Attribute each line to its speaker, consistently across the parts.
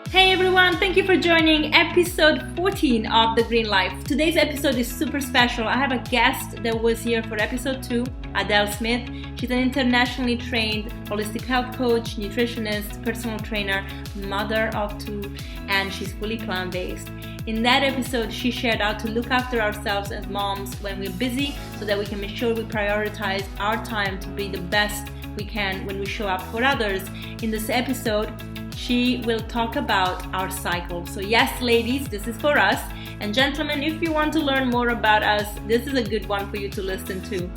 Speaker 1: Hey everyone, thank you for joining episode 14 of The Green Life. Today's episode is super special. I have a guest that was here for episode 2, Adele Smith. She's an internationally trained holistic health coach, nutritionist, personal trainer, mother of 2, and she's fully plant-based. In that episode, she shared how to look after ourselves as moms when we're busy so that we can make sure we prioritize our time to be the best we can when we show up for others. In this episode, she will talk about our cycle. So yes, ladies, this is for us. And gentlemen, if you want to learn more about us, this is a good one for you to listen to.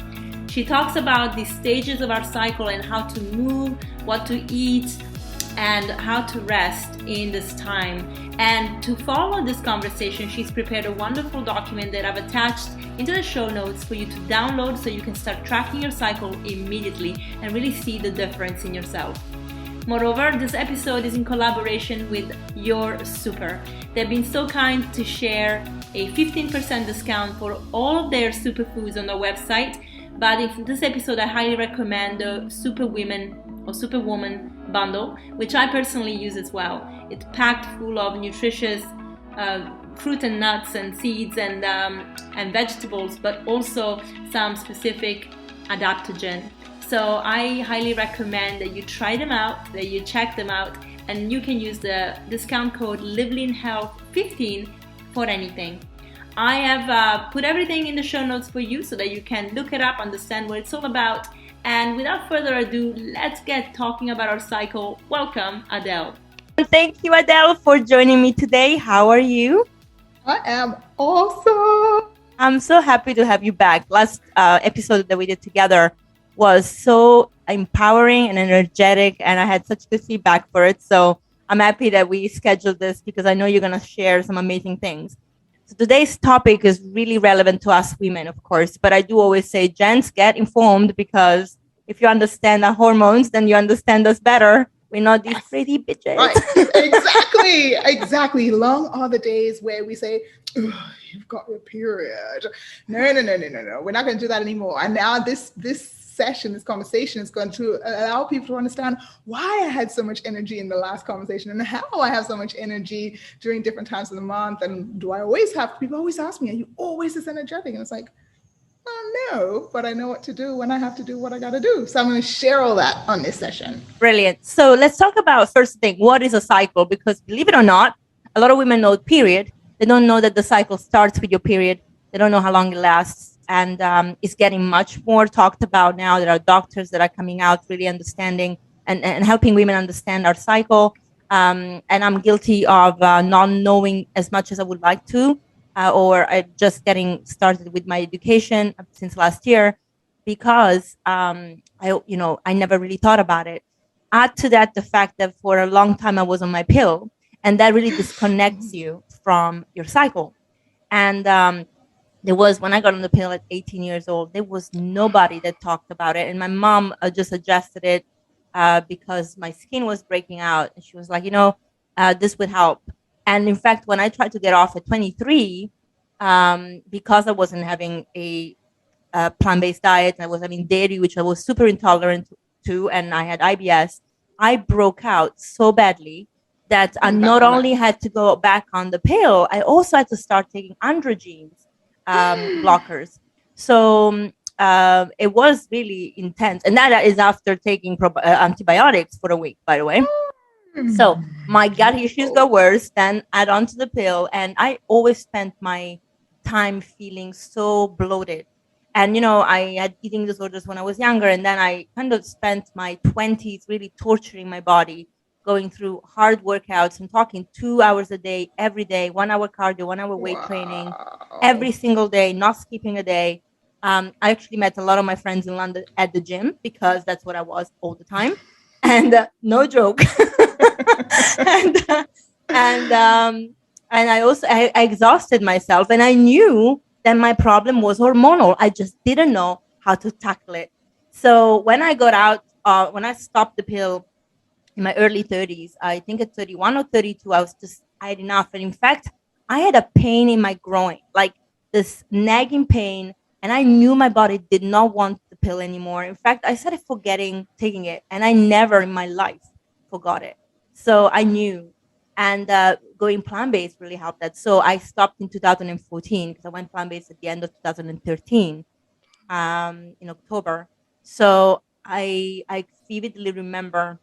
Speaker 1: She talks about the stages of our cycle and how to move, what to eat, and how to rest in this time. And to follow this conversation, she's prepared a wonderful document that I've attached into the show notes for you to download so you can start tracking your cycle immediately and really see the difference in yourself. Moreover, this episode is in collaboration with Your Super. They've been so kind to share a 15% discount for all of their superfoods on their website. But in this episode, I highly recommend the Superwomen or Superwoman bundle, which I personally use as well. It's packed full of nutritious fruit and nuts and seeds and vegetables, but also some specific adaptogen. So I highly recommend that you try them out, that you check them out, and you can use the discount code LiveLeanHealth15 for anything. I have put everything in the show notes for you so that you can look it up, understand what it's all about. And without further ado, let's get talking about our cycle. Welcome, Adele. Thank you, Adele, for joining me today. How are you?
Speaker 2: I am awesome.
Speaker 1: I'm so happy to have you back. Last episode that we did together was so empowering and energetic, and I had such good feedback for it. So I'm happy that we scheduled this because I know you're going to share some amazing things. So today's topic is really relevant to us women, of course, but I do always say, gents, get informed, because if you understand our hormones, then you understand us better. We're not these pretty bitches.
Speaker 2: Right. Exactly. Long are the days where we say, you've got your period. No. We're not going to do that anymore. And now this conversation is going to allow people to understand why I had so much energy in the last conversation and how I have so much energy during different times of the month. And do I always have, people always ask me, are you always this energetic? And it's like, no, but I know what to do when I have to do what I got to do. So I'm going to share all that on this session.
Speaker 1: Brilliant. So let's talk about first thing, what is a cycle? Because believe it or not, a lot of women know period. They don't know that the cycle starts with your period. They don't know how long it lasts. And it's getting much more talked about now. There are doctors that are coming out really understanding and helping women understand our cycle. And I'm guilty of not knowing as much as I would like to, or just getting started with my education since last year, because I never really thought about it. Add to that the fact that for a long time I was on my pill, and that really disconnects you from your cycle. And there was, when I got on the pill at 18 years old, there was nobody that talked about it. And my mom just suggested it because my skin was breaking out. And she was like, this would help. And in fact, when I tried to get off at 23, because I wasn't having a plant-based diet, I was having dairy, which I was super intolerant to, and I had IBS, I broke out so badly that I not only had to go back on the pill, I also had to start taking androgens. Blockers. So it was really intense. And that is after taking antibiotics for a week, by the way. So my gut issues got worse, then add on to the pill. And I always spent my time feeling so bloated. And, I had eating disorders when I was younger. And then I kind of spent my 20s really torturing my body, going through hard workouts. I'm talking 2 hours a day, every day, 1 hour cardio, 1 hour weight training, every single day, not skipping a day. I actually met a lot of my friends in London at the gym because that's what I was all the time. And no joke. and I exhausted myself, and I knew that my problem was hormonal. I just didn't know how to tackle it. So when I got out, when I stopped the pill, in my early 30s, I think at 31 or 32, I had enough. And in fact, I had a pain in my groin, like this nagging pain. And I knew my body did not want the pill anymore. In fact, I started forgetting taking it. And I never in my life forgot it. So I knew. And going plant-based really helped that. So I stopped in 2014 because I went plant-based at the end of 2013 in October. So I vividly remember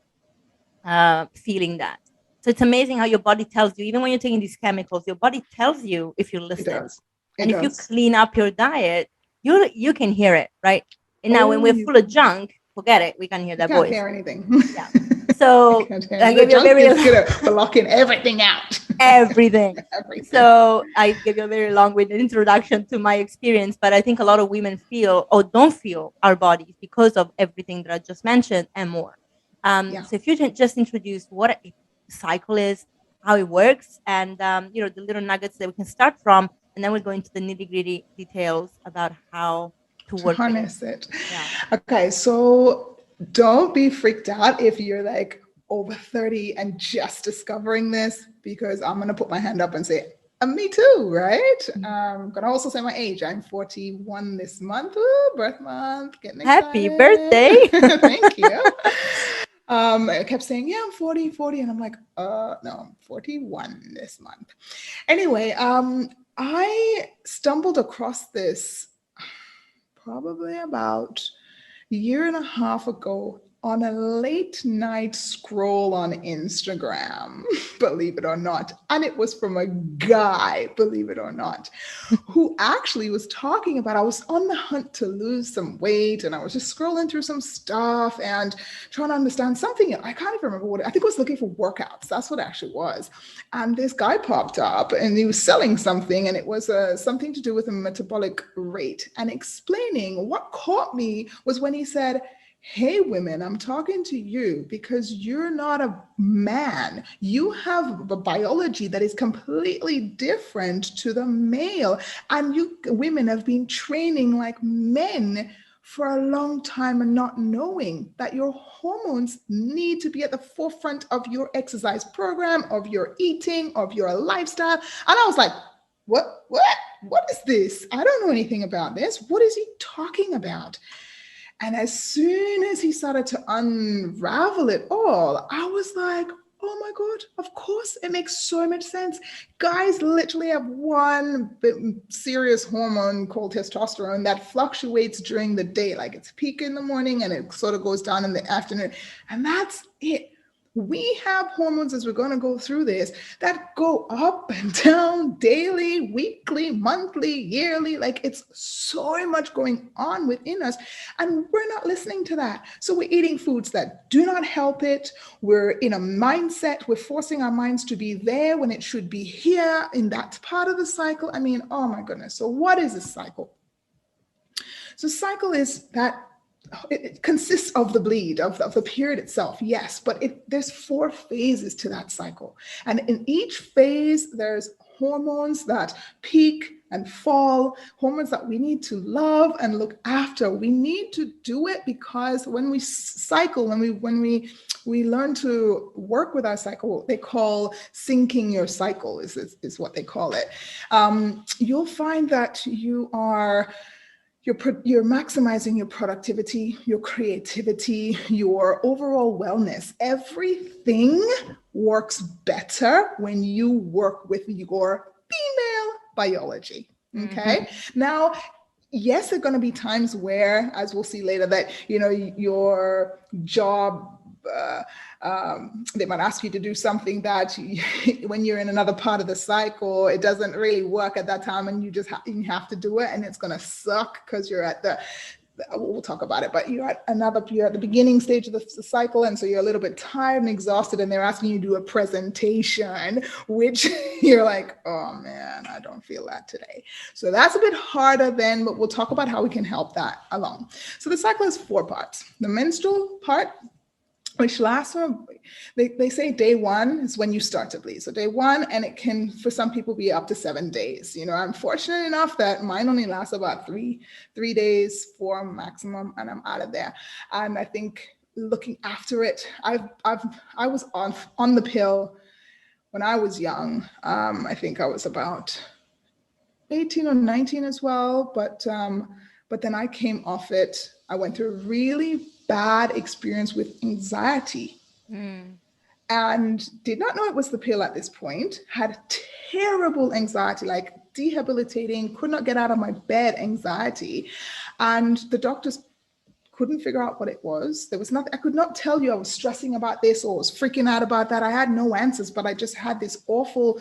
Speaker 1: feeling that. So it's amazing how your body tells you, even when you're taking these chemicals, your body tells you if you
Speaker 2: It
Speaker 1: listen.
Speaker 2: does. It
Speaker 1: And if you
Speaker 2: does.
Speaker 1: clean up your diet, you can hear it, right? And now when
Speaker 2: Oh,
Speaker 1: we're
Speaker 2: you
Speaker 1: full of junk, forget it. We can hear
Speaker 2: you
Speaker 1: that
Speaker 2: can't
Speaker 1: voice.
Speaker 2: hear anything.
Speaker 1: Yeah.
Speaker 2: You
Speaker 1: So
Speaker 2: can't hear
Speaker 1: I
Speaker 2: anything. The
Speaker 1: gave you a
Speaker 2: junk
Speaker 1: very
Speaker 2: is good at blocking everything out.
Speaker 1: everything.
Speaker 2: Everything.
Speaker 1: So I gave you a very long-winded introduction to my experience, but I think a lot of women feel or don't feel our bodies because of everything that I just mentioned and more.
Speaker 2: Yeah.
Speaker 1: So if you can just introduce what a cycle is, how it works, and the little nuggets that we can start from, and then we'll go into the nitty-gritty details about how to
Speaker 2: To
Speaker 1: work with it.
Speaker 2: harness it.
Speaker 1: Yeah.
Speaker 2: Okay, so don't be freaked out if you're like over 30 and just discovering this, because I'm gonna put my hand up and say, me too, right? I'm gonna also say my age. I'm 41 this month. Ooh, birth month, getting
Speaker 1: Happy
Speaker 2: excited.
Speaker 1: birthday.
Speaker 2: Thank you. I kept saying, yeah, I'm 40, and I'm like, no, I'm 41 this month. Anyway, I stumbled across this probably about a year and a half ago on a late night scroll on Instagram, believe it or not. And it was from a guy, believe it or not, who actually was talking about, I was on the hunt to lose some weight and I was just scrolling through some stuff and trying to understand something. I can't even remember what, I think I was looking for workouts. That's what it actually was. And this guy popped up and he was selling something, and it was something to do with a metabolic rate, and explaining what caught me was when he said, hey, women, I'm talking to you because you're not a man. You have a biology that is completely different to the male. And you women have been training like men for a long time and not knowing that your hormones need to be at the forefront of your exercise program, of your eating, of your lifestyle. And I was like, what is this? I don't know anything about this. What is he talking about? And as soon as he started to unravel it all, I was like, oh my God, of course, it makes so much sense. Guys literally have one serious hormone called testosterone that fluctuates during the day. Like it's peak in the morning and it sort of goes down in the afternoon. And that's it. We have hormones, as we're going to go through this, that go up and down daily, weekly, monthly, yearly. Like it's so much going on within us, and we're not listening to that. So we're eating foods that do not help it. We're in a mindset, we're forcing our minds to be there when it should be here in that part of the cycle. I mean, oh my goodness. So what is a cycle? So cycle is that it consists of the bleed of the period itself, yes, but there's 4 phases to that cycle, and in each phase there's hormones that peak and fall, hormones that we need to love and look after. We need to do it because when we cycle, when we learn to work with our cycle, they call syncing your cycle is what they call it. You'll find that you're maximizing your productivity, your creativity, your overall wellness. Everything works better when you work with your female biology. Okay. Mm-hmm. Now, yes, there are going to be times where, as we'll see later, that your job, they might ask you to do something that when you're in another part of the cycle, it doesn't really work at that time, and you just you have to do it, and it's going to suck because you're at we'll talk about it, but you're at the beginning stage of the cycle, and so you're a little bit tired and exhausted, and they're asking you to do a presentation, which you're like, oh man, I don't feel that today. So that's a bit harder then, but we'll talk about how we can help that along. So the cycle has 4 parts. The menstrual part, which lasts from, they say day 1 is when you start to bleed. So day 1, and it can, for some people, be up to 7 days. I'm fortunate enough that mine only lasts about three days, 4 maximum, and I'm out of there. And I think looking after it, I was on the pill when I was young. I think I was about 18 or 19 as well, but then I came off it. I went through a really bad experience with anxiety. and did not know it was the pill at this point, had terrible anxiety, like debilitating, could not get out of my bed anxiety. And the doctors couldn't figure out what it was. There was nothing, I could not tell you I was stressing about this or was freaking out about that. I had no answers, but I just had this awful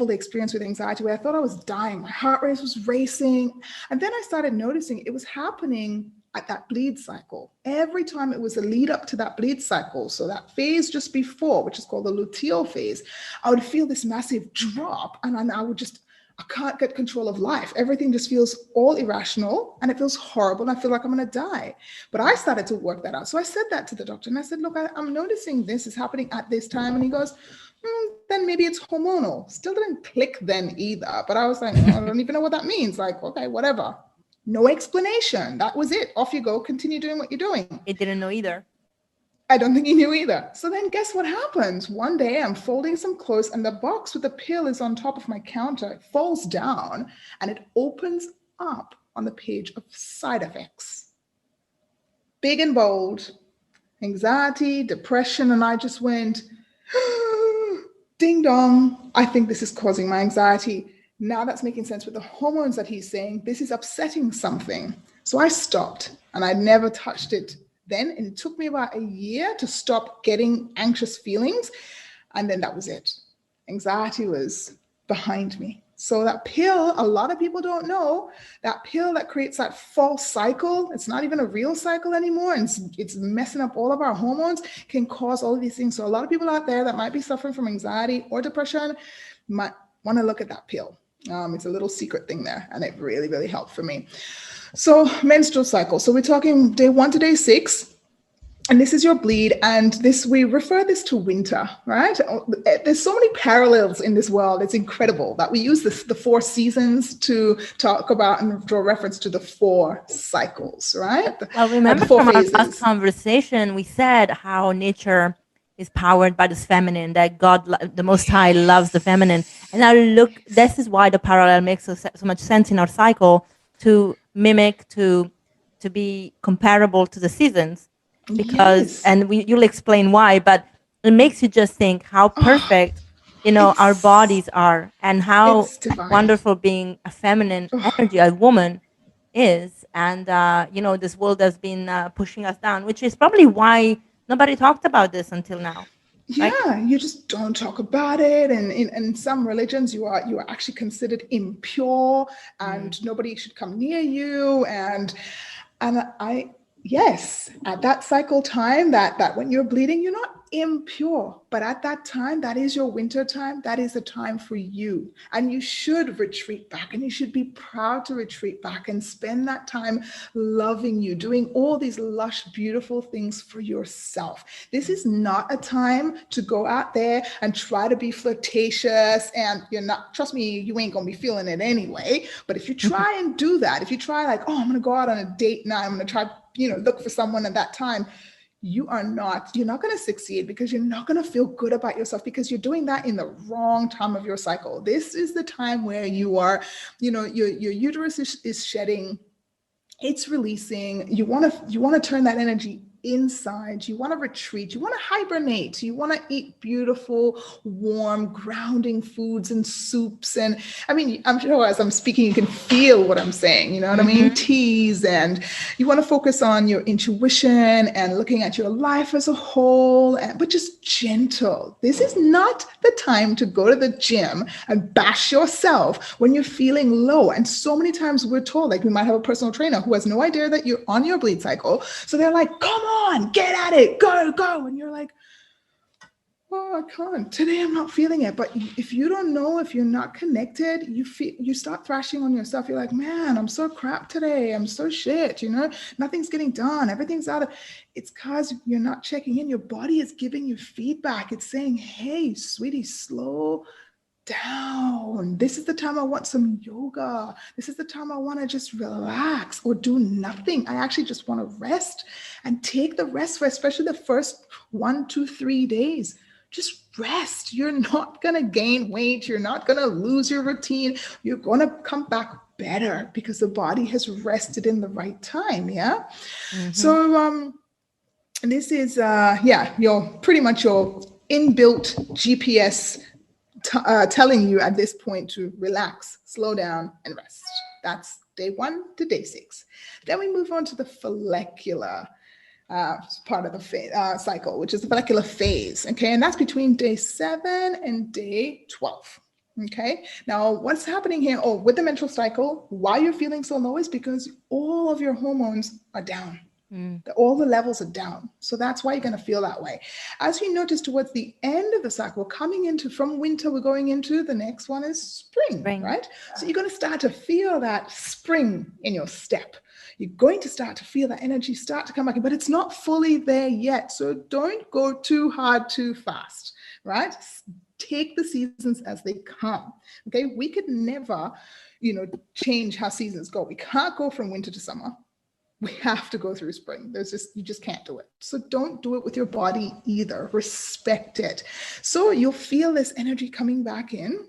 Speaker 2: experience with anxiety where I thought I was dying. My heart rate was racing. And then I started noticing it was happening at that bleed cycle. Every time it was a lead up to that bleed cycle, so that phase just before, which is called the luteal phase, I would feel this massive drop, and I would just, I can't get control of life. Everything just feels all irrational and it feels horrible. And I feel like I'm going to die. But I started to work that out. So I said that to the doctor and I said, look, I'm noticing this is happening at this time. And he goes, then maybe it's hormonal. Still didn't click then either. But I was like, I don't even know what that means. Like, okay, whatever. No explanation. That was it. Off you go. Continue doing what you're doing.
Speaker 1: It didn't know either.
Speaker 2: I don't think he knew either. So then guess what happens? One day I'm folding some clothes and the box with the pill is on top of my counter. It falls down and it opens up on the page of side effects. Big and bold, anxiety, depression. And I just went, ding dong. I think this is causing my anxiety. Now that's making sense with the hormones that he's saying. This is upsetting something. So I stopped and I never touched it then. And it took me about a year to stop getting anxious feelings. And then that was it. Anxiety was behind me. So that pill, a lot of people don't know, that pill that creates that false cycle, it's not even a real cycle anymore. And it's messing up all of our hormones, can cause all of these things. So a lot of people out there that might be suffering from anxiety or depression might want to look at that pill. It's a little secret thing there. And it really, really helped for me. So menstrual cycle. So we're talking day 1 to day 6. And this is your bleed. And this, we refer this to winter, right? There's so many parallels in this world. It's incredible that we use the 4 seasons to talk about and draw reference to the 4 cycles, right?
Speaker 1: Well, remember from our last conversation, we said how nature is powered by this feminine, that God, the Most High, loves the feminine. And now look, this is why the parallel makes so much sense in our cycle, to mimic, to be comparable to the seasons. Because, and you'll explain why, but it makes you just think how perfect, our bodies are, and how wonderful being a feminine energy, a woman is. And, this world has been pushing us down, which is probably why nobody talked about this until now.
Speaker 2: Yeah, right? You just don't talk about it. And in some religions, you are actually considered impure and nobody should come near you. And yes, at that cycle time, that when you're bleeding, you're not impure, but at that time, that is your winter time. That is a time for you. And you should retreat back, and you should be proud to retreat back and spend that time loving you, doing all these lush, beautiful things for yourself. This is not a time to go out there and try to be flirtatious, and you're not, trust me, you ain't gonna be feeling it anyway. But if you try and do that, if you try like, oh, I'm gonna go out on a date night, I'm gonna try, look for someone at that time, you're not going to succeed, because you're not going to feel good about yourself, because you're doing that in the wrong time of your cycle. This is the time where you are, your uterus is shedding, it's releasing. You want to turn that energy inside. You want to retreat. You want to hibernate. You want to eat beautiful, warm, grounding foods and soups. And I mean, I'm sure as I'm speaking, you can feel what I'm saying. You know what I mean? Teas. And you want to focus on your intuition and looking at your life as a whole, but just gentle. This is not the time to go to the gym and bash yourself when you're feeling low. And so many times we're told, like, we might have a personal trainer who has no idea that you're on your bleed cycle. So they're like, come on, get at it, go. And you're like, oh, I can't. Today I'm not feeling it. But if you don't know, if you're not connected, you start thrashing on yourself. You're like, man, I'm so crap today. I'm so shit. Nothing's getting done. Everything's out of. It's because you're not checking in. Your body is giving you feedback. It's saying, hey, sweetie, slow down. This is the time I want some yoga. This is the time I want to just relax or do nothing. I actually just want to rest, and take the rest for especially the first 1, 2, 3 days. Just rest. You're not going to gain weight. You're not going to lose your routine. You're going to come back better because the body has rested in the right time. Yeah. So, this is, pretty much your inbuilt GPS telling you at this point to relax, slow down, and rest. That's day 1 to day 6. Then we move on to the follicular part of the cycle, which is the follicular phase. Okay, and that's between day 7 and day 12. Okay, now what's happening here? Oh, with the menstrual cycle, why you're feeling so low is because all of your hormones are down. All the levels are down. So that's why you're going to feel that way. As you notice towards the end of the cycle, coming into from winter, we're going into the next one is spring. Right? So you're going to start to feel that spring in your step. You're going to start to feel that energy start to come back, but it's not fully there yet. So don't go too hard, too fast, right? Take the seasons as they come. Okay, we could never, change how seasons go. We can't go from winter to summer. We have to go through spring. You just can't do it. So don't do it with your body either. Respect it. So you'll feel this energy coming back in.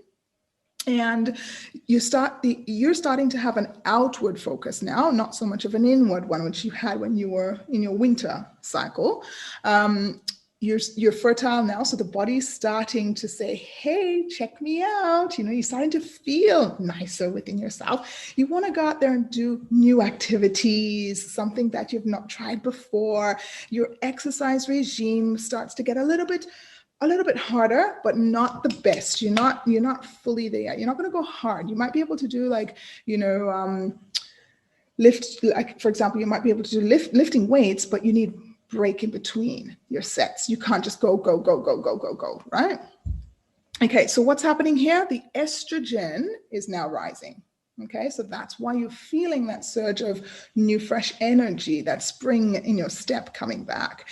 Speaker 2: And you're starting to have an outward focus now, not so much of an inward one, which you had when you were in your winter cycle. You're fertile now, so the body's starting to say, hey, check me out. You're starting to feel nicer within yourself. You want to go out there and do new activities, something that you've not tried before. Your exercise regime starts to get a little bit harder, but not the best. You're not fully there. You're not going to go hard. You might be able to do lift, like for example, you might be able to do lifting weights, but you need break in between your sets. You can't just go, right? Okay, so what's happening here? The estrogen is now rising. Okay, so that's why you're feeling that surge of new, fresh energy, that spring in your step coming back.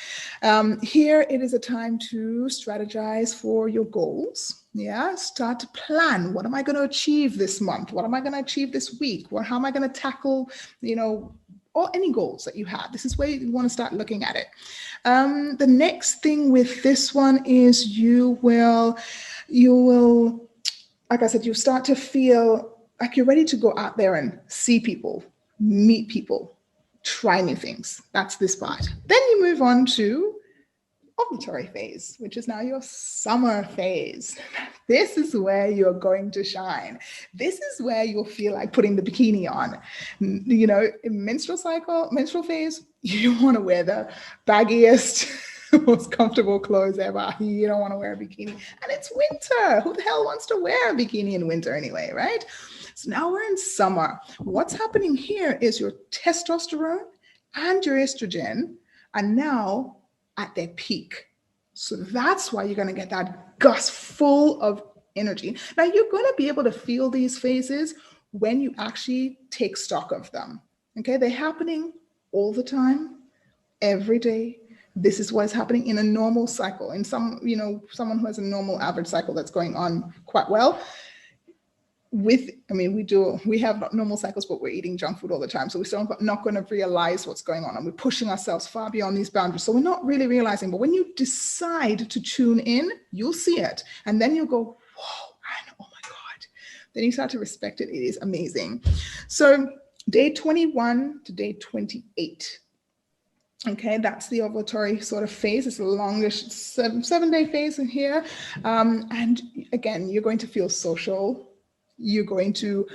Speaker 2: Here, it is a time to strategize for your goals. Yeah, start to plan. What am I going to achieve this month? What am I going to achieve this week? How am I going to tackle, or any goals that you have? This is where you want to start looking at it. The next thing with this one is you will, like I said, you start to feel like you're ready to go out there and see people, meet people, try new things. That's this part. Then you move on to ovulatory phase, which is now your summer phase. This is where you're going to shine. This is where you'll feel like putting the bikini on. In menstrual phase, you want to wear the baggiest, most comfortable clothes ever. You don't want to wear a bikini. And it's winter. Who the hell wants to wear a bikini in winter anyway, right? So now we're in summer. What's happening here is your testosterone and your estrogen are now at their peak. So that's why you're going to get that gust full of energy. Now you're going to be able to feel these phases when you actually take stock of them. Okay, they're happening all the time, every day. This is what is happening in a normal cycle. In someone who has a normal average cycle that's going on quite well. We have normal cycles, but we're eating junk food all the time. So we're still not going to realize what's going on. And we're pushing ourselves far beyond these boundaries. So we're not really realizing, but when you decide to tune in, you'll see it. And then you'll go, whoa, oh my God. Then you start to respect it. It is amazing. So day 21 to day 28. Okay, that's the ovulatory sort of phase. It's the longest 7-day phase in here. And again, you're going to feel social. You're going to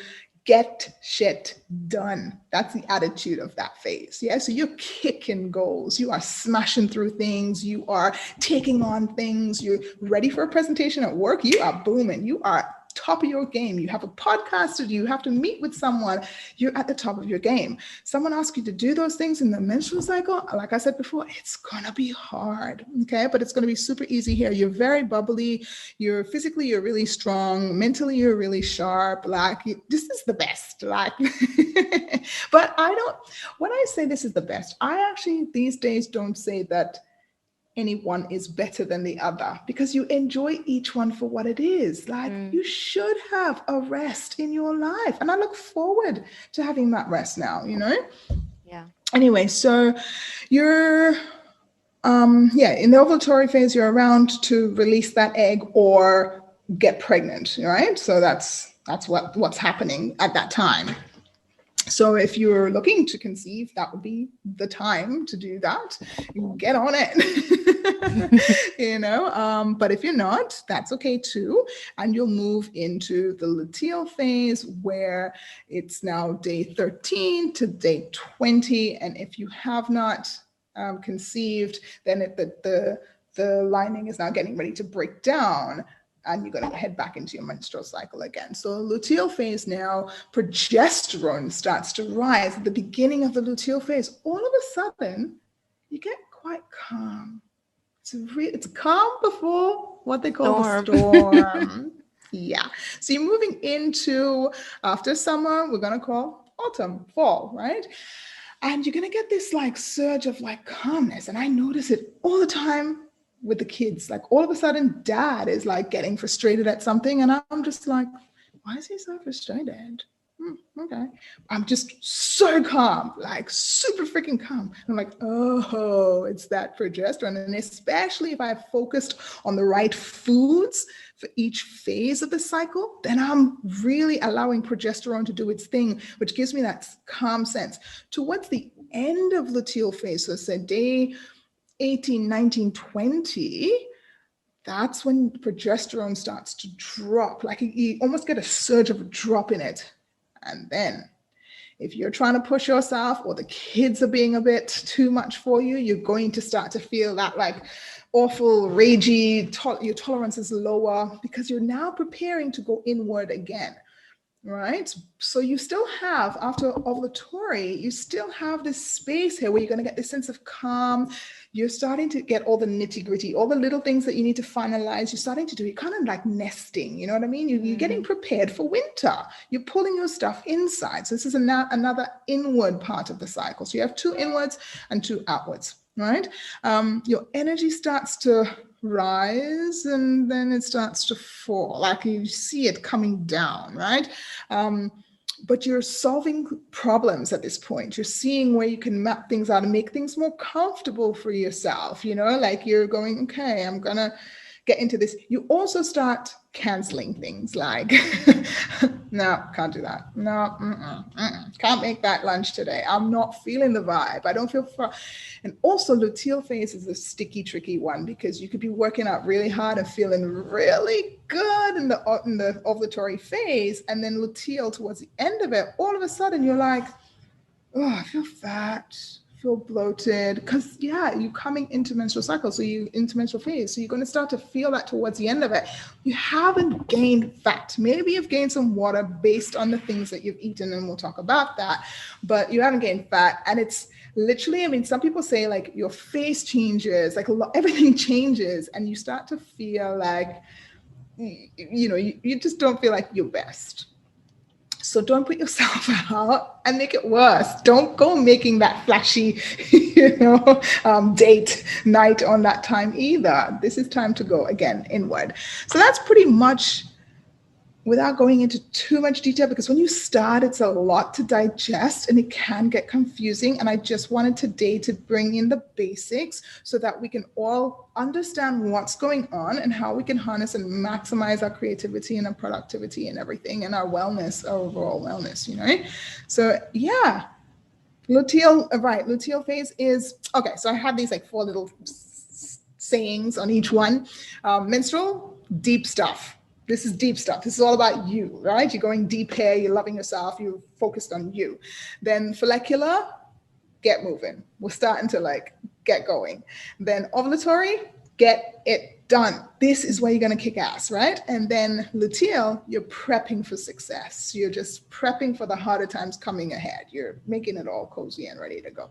Speaker 2: get shit done. That's the attitude of that phase. Yeah. So you're kicking goals. You are smashing through things. You are taking on things. You're ready for a presentation at work. You are booming. You are top of your game. You have a podcast, or you have to meet with someone. You're at the top of your game. Someone asks you to do those things in the menstrual cycle. Like I said before, it's going to be hard. Okay. But it's going to be super easy here. You're very bubbly. You're really strong. Mentally, you're really sharp. This is the best. But when I say this is the best, I actually these days don't say that anyone is better than the other, because you enjoy each one for what it is. You should have a rest in your life. And I look forward to having that rest now, Yeah. Anyway, so you're, in the ovulatory phase, you're around to release that egg or get pregnant, right? So that's what's happening at that time. So if you're looking to conceive, that would be the time to do that. Get on it. But if you're not, that's okay too. And you'll move into the luteal phase, where it's now day 13 to day 20. And if you have not conceived, then the lining is now getting ready to break down, and you're going to head back into your menstrual cycle again. So luteal phase now, progesterone starts to rise. At the beginning of the luteal phase, all of a sudden, you get quite calm. It's calm before what they call the storm. Yeah. So you're moving into, after summer, we're going to call autumn, fall, right? And you're going to get this like surge of like calmness. And I notice it all the time with the kids. Like all of a sudden dad is like getting frustrated at something, and I'm just like, why is he so frustrated? Okay. I'm just so calm, like super freaking calm. I'm like, oh, it's that progesterone. And especially if I've focused on the right foods for each phase of the cycle, then I'm really allowing progesterone to do its thing, which gives me that calm sense. Towards the end of luteal phase, so say day 18, 19, 20, that's when progesterone starts to drop. Like you almost get a surge of a drop in it. And then if you're trying to push yourself, or the kids are being a bit too much for you, you're going to start to feel that like awful, ragey, your tolerance is lower, because you're now preparing to go inward again. Right. So you still have, after ovulatory, you still have this space here where you're going to get this sense of calm. You're starting to get all the nitty gritty, all the little things that you need to finalize. You're starting to do it kind of like nesting. You know what I mean? You're getting prepared for winter. You're pulling your stuff inside. So this is another inward part of the cycle. So you have 2 inwards and 2 outwards. Right. Your energy starts to rise, and then it starts to fall, like you see it coming down, right? But you're solving problems at this point. You're seeing where you can map things out and make things more comfortable for yourself, like you're going, okay, I'm gonna get into this. You also start canceling things like, no, can't do that. No, can't make that lunch today. I'm not feeling the vibe. I don't feel fun. And also luteal phase is a sticky, tricky one, because you could be working out really hard and feeling really good in the ovulatory phase. And then luteal, towards the end of it, all of a sudden you're like, oh, I feel fat, feel bloated, because you're coming into menstrual cycle, so you into menstrual phase, so you're going to start to feel that towards the end of it. You haven't gained fat. Maybe you've gained some water based on the things that you've eaten, and we'll talk about that, but you haven't gained fat. And it's literally, I mean, some people say like your face changes, like everything changes, and you start to feel like you just don't feel like your best. So don't put yourself out and make it worse. Don't go making that flashy, date night on that time either. This is time to go again inward. So that's pretty much, without going into too much detail, because when you start, it's a lot to digest and it can get confusing. And I just wanted today to bring in the basics so that we can all understand what's going on and how we can harness and maximize our creativity and our productivity and everything, and our wellness, our overall wellness, So luteal phase is, okay, so I have these like 4 little sayings on each one. Menstrual, deep stuff. This is deep stuff. This is all about you, right? You're going deep here. You're loving yourself. You're focused on you. Then follicular, get moving. We're starting to like get going. Then ovulatory, get it done. This is where you're going to kick ass, right? And then luteal, you're prepping for success. You're just prepping for the harder times coming ahead. You're making it all cozy and ready to go.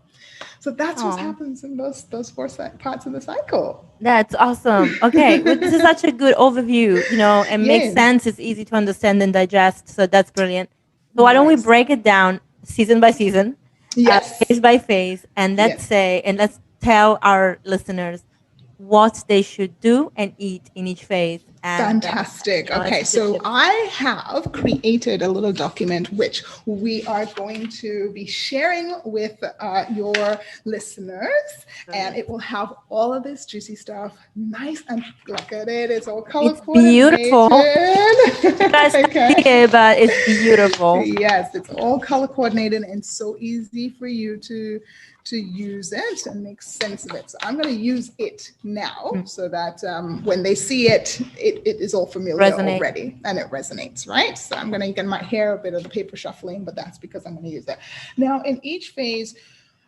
Speaker 2: So that's what happens in those 4 parts of the cycle.
Speaker 1: That's awesome. Okay, well, this is such a good overview, and makes sense. It's easy to understand and digest. So that's brilliant. So why don't we break it down season by season, phase by phase, and let's tell our listeners what they should do and eat in each phase And
Speaker 2: fantastic. Okay, so I have created a little document which we are going to be sharing with your listeners, and it will have all of this juicy stuff. Nice, and look at it; it's all color coordinated.
Speaker 1: Beautiful. You guys can't see it, but it's beautiful.
Speaker 2: Yes, it's all color coordinated and so easy for you to use it and make sense of it. So I'm going to use it now so that when they see it, it is all familiar already and it resonates, right? So I'm going to, you might hear a bit of the paper shuffling, but that's because I'm going to use it. Now, in each phase,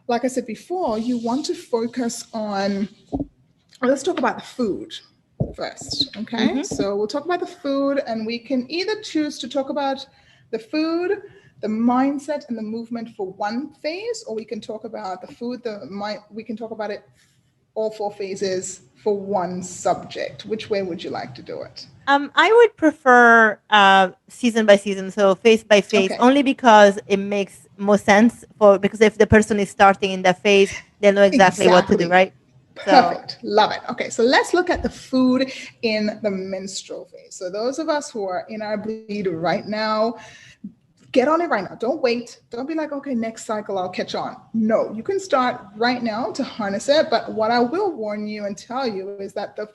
Speaker 2: like I said before, you want to focus on, let's talk about the food first, okay? So we'll talk about the food, and we can either choose to talk about the food, the mindset, and the movement for one phase, or we can talk about the food, we can talk about it all 4 phases for one subject. Which way would you like to do it?
Speaker 1: I would prefer season by season, so phase by phase, only because it makes more sense because if the person is starting in that phase, they know exactly what to do, right?
Speaker 2: Perfect. Love it. Okay, so let's look at the food in the menstrual phase. So those of us who are in our bleed right now, get on it right now. Don't wait. Don't be like, okay, next cycle I'll catch on. No, you can start right now to harness it. But what I will warn you and tell you is that the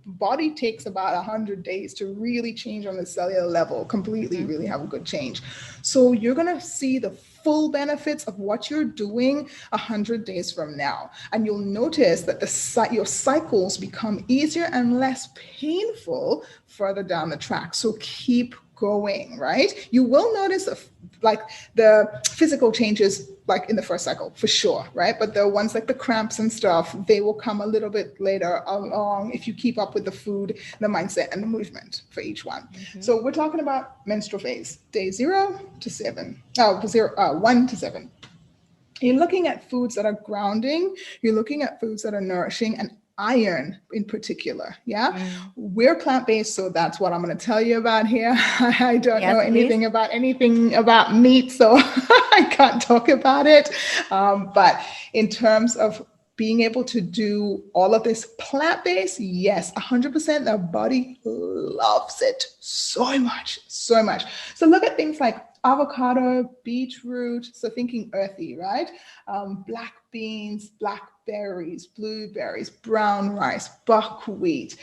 Speaker 2: body takes about 100 days to really change on the cellular level, completely really have a good change. So you're going to see the full benefits of what you're doing 100 days from now. And you'll notice that your cycles become easier and less painful further down the track. So keep going, right? You will notice like the physical changes like in the first cycle for sure, right? But the ones like the cramps and stuff, they will come a little bit later along if you keep up with the food, the mindset, and the movement for each one. So we're talking about menstrual phase, day 1 to 7. You're looking at foods that are grounding. You're looking at foods that are nourishing, and iron in particular. We're plant-based, so that's what I'm going to tell you about here. I don't know anything about meat, so I can't talk about it. But in terms of being able to do all of this plant-based, yes, 100%, the body loves it so much. So look at things like avocado, beetroot, so thinking earthy, right? Black beans, blackberries, blueberries, brown rice, buckwheat.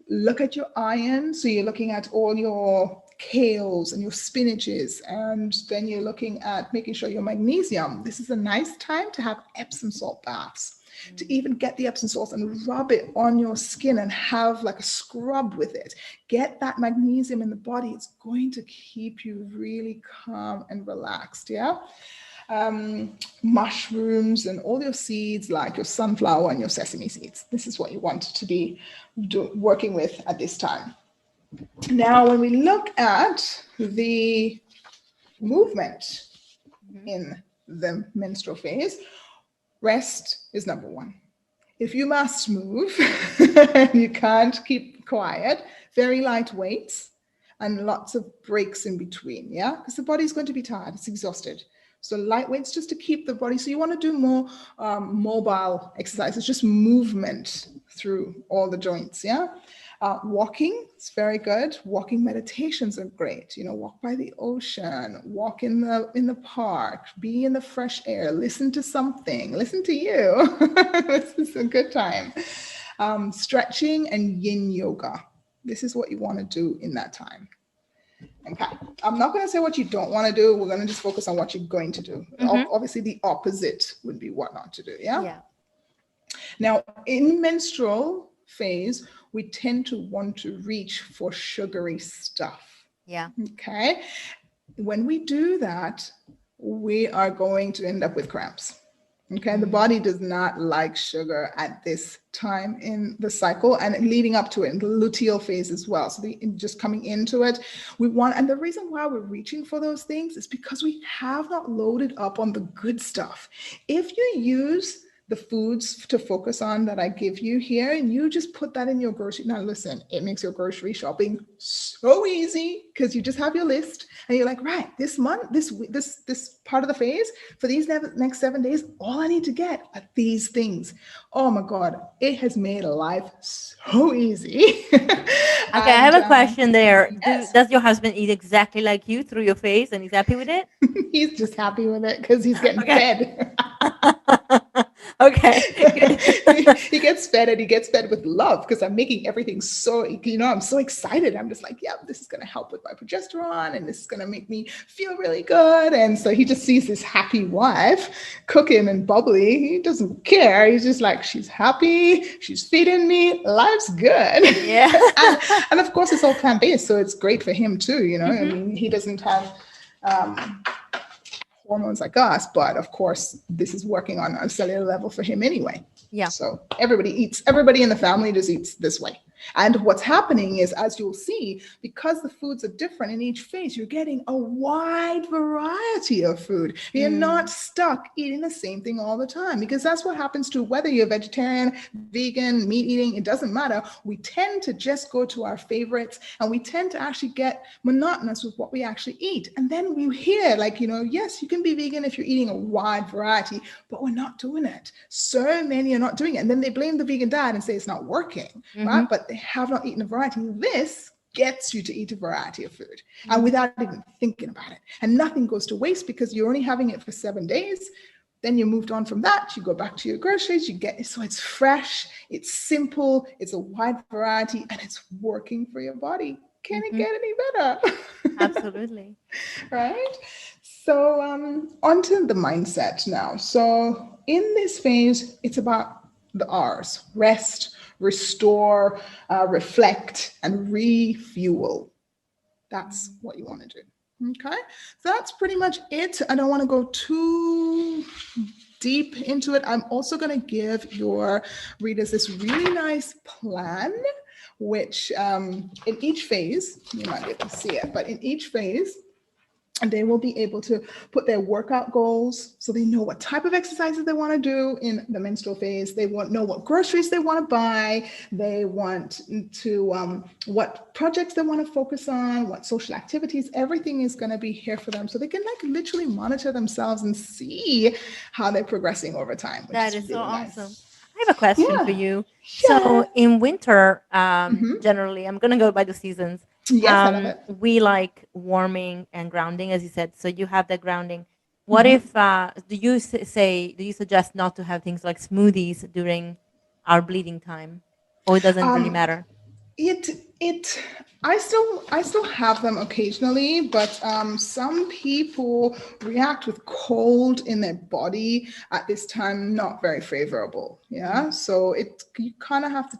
Speaker 2: Look at your iron. So you're looking at all your kales and your spinaches, and then you're looking at making sure your magnesium. This is a nice time to have Epsom salt baths. To even get the Epsom salts and rub it on your skin and have like a scrub with it. Get that magnesium in the body. It's going to keep you really calm and relaxed, mushrooms and all your seeds like your sunflower and your sesame seeds. This is what you want to be working with at this time. Now, when we look at the movement in the menstrual phase, rest is number 1. If you must move, you can't keep quiet, very light weights and lots of breaks in between, because the body's going to be tired, it's exhausted. So light weights just to keep the body. So you want to do more mobile exercises, just movement through all the joints, walking is very good. Walking meditations are great. Walk by the ocean, walk in the park, be in the fresh air, listen to something, listen to you. This is a good time. Stretching and yin yoga. This is what you want to do in that time. Okay. I'm not going to say what you don't want to do. We're going to just focus on what you're going to do. Obviously, the opposite would be what not to do. Yeah. Now, in menstrual phase, we tend to want to reach for sugary stuff. Okay. When we do that, we are going to end up with cramps. Okay. The body does not like sugar at this time in the cycle and leading up to it in the luteal phase as well. So just coming into it, and the reason why we're reaching for those things is because we have not loaded up on the good stuff. If you use the foods to focus on that I give you here, and you just put that in your grocery. Now, listen, it makes your grocery shopping so easy because you just have your list and you're like, right, this month, this part of the phase for these next 7 days, all I need to get are these things. Oh my God, it has made life so easy.
Speaker 1: Okay, I have a question there.
Speaker 2: Yes.
Speaker 1: Does your husband eat exactly like you through your face and he's happy with it?
Speaker 2: He's just happy with it because he's getting
Speaker 1: Okay.
Speaker 2: fed.
Speaker 1: Okay.
Speaker 2: He gets fed, and he gets fed with love because I'm making everything so, I'm so excited. I'm just like, yeah, this is going to help with my progesterone and this is going to make me feel really good. And so he just sees this happy wife cooking and bubbly. He doesn't care. He's just like, she's happy. She's feeding me. Life's good.
Speaker 1: Yeah.
Speaker 2: and of course, it's all plant-based. So it's great for him too.
Speaker 1: Mm-hmm.
Speaker 2: I mean, he doesn't have hormones like us, but of course this is working on a cellular level for him anyway.
Speaker 1: Yeah.
Speaker 2: So everybody in the family just eats this way. And what's happening is, as you'll see, because the foods are different in each phase, you're getting a wide variety of food. You're not stuck eating the same thing all the time, because that's what happens to whether you're vegetarian, vegan, meat eating, it doesn't matter. We tend to just go to our favorites, and we tend to actually get monotonous with what we actually eat. And then we hear like, yes, you can be vegan if you're eating a wide variety, but we're not doing it. So many are not doing it. And then they blame the vegan diet and say it's not working, right? But they have not eaten a variety. This gets you to eat a variety of food and without even thinking about it. And nothing goes to waste because you're only having it for 7 days. Then you moved on from that. You go back to your groceries, you get it. So it's fresh, it's simple, it's a wide variety, and it's working for your body. Can it get any better?
Speaker 1: Absolutely.
Speaker 2: Right? So onto the mindset now. So in this phase, it's about the R's: rest, restore, reflect, and refuel. That's what you want to do. Okay, so that's pretty much it. I don't want to go too deep into it. I'm also going to give your readers this really nice plan, which in each phase, you might be able to see it, but in each phase, and they will be able to put their workout goals, so they know what type of exercises they want to do in the menstrual phase. They know what groceries they want to buy. They want to what projects they want to focus on, what social activities. Everything is going to be here for them, so they can literally monitor themselves and see how they're progressing over time.
Speaker 1: That is so
Speaker 2: nice.
Speaker 1: awesome. I have a question for you.
Speaker 2: Yeah.
Speaker 1: So in winter, generally, I'm going to go by the seasons.
Speaker 2: Yes, I love it.
Speaker 1: We like warming and grounding, as you said. So you have the grounding. What if, do you suggest not to have things like smoothies during our bleeding time? Or it doesn't really matter?
Speaker 2: I still have them occasionally, but some people react with cold in their body at this time, not very favorable. Yeah. So you kind of have to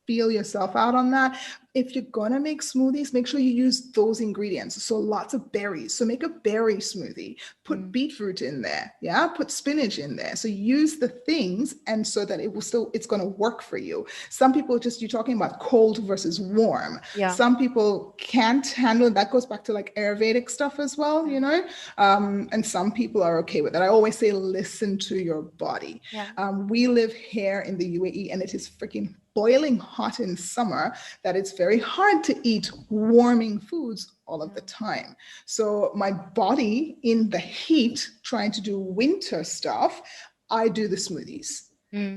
Speaker 2: feel yourself out on that. If you're gonna make smoothies, make sure you use those ingredients. So lots of berries. So make a berry smoothie. Put beetroot in there. Yeah. Put spinach in there. So use the things, and so that it's gonna work for you. Some people you're talking about cold versus warm.
Speaker 1: Yeah.
Speaker 2: Some people can't handle it. That goes back to like Ayurvedic stuff as well, and some people are okay with it. I always say, listen to your body.
Speaker 1: Yeah.
Speaker 2: We live here in the UAE, and it is freaking boiling hot in summer, that it's very hard to eat warming foods all of the time. So my body in the heat, trying to do winter stuff, I do the smoothies.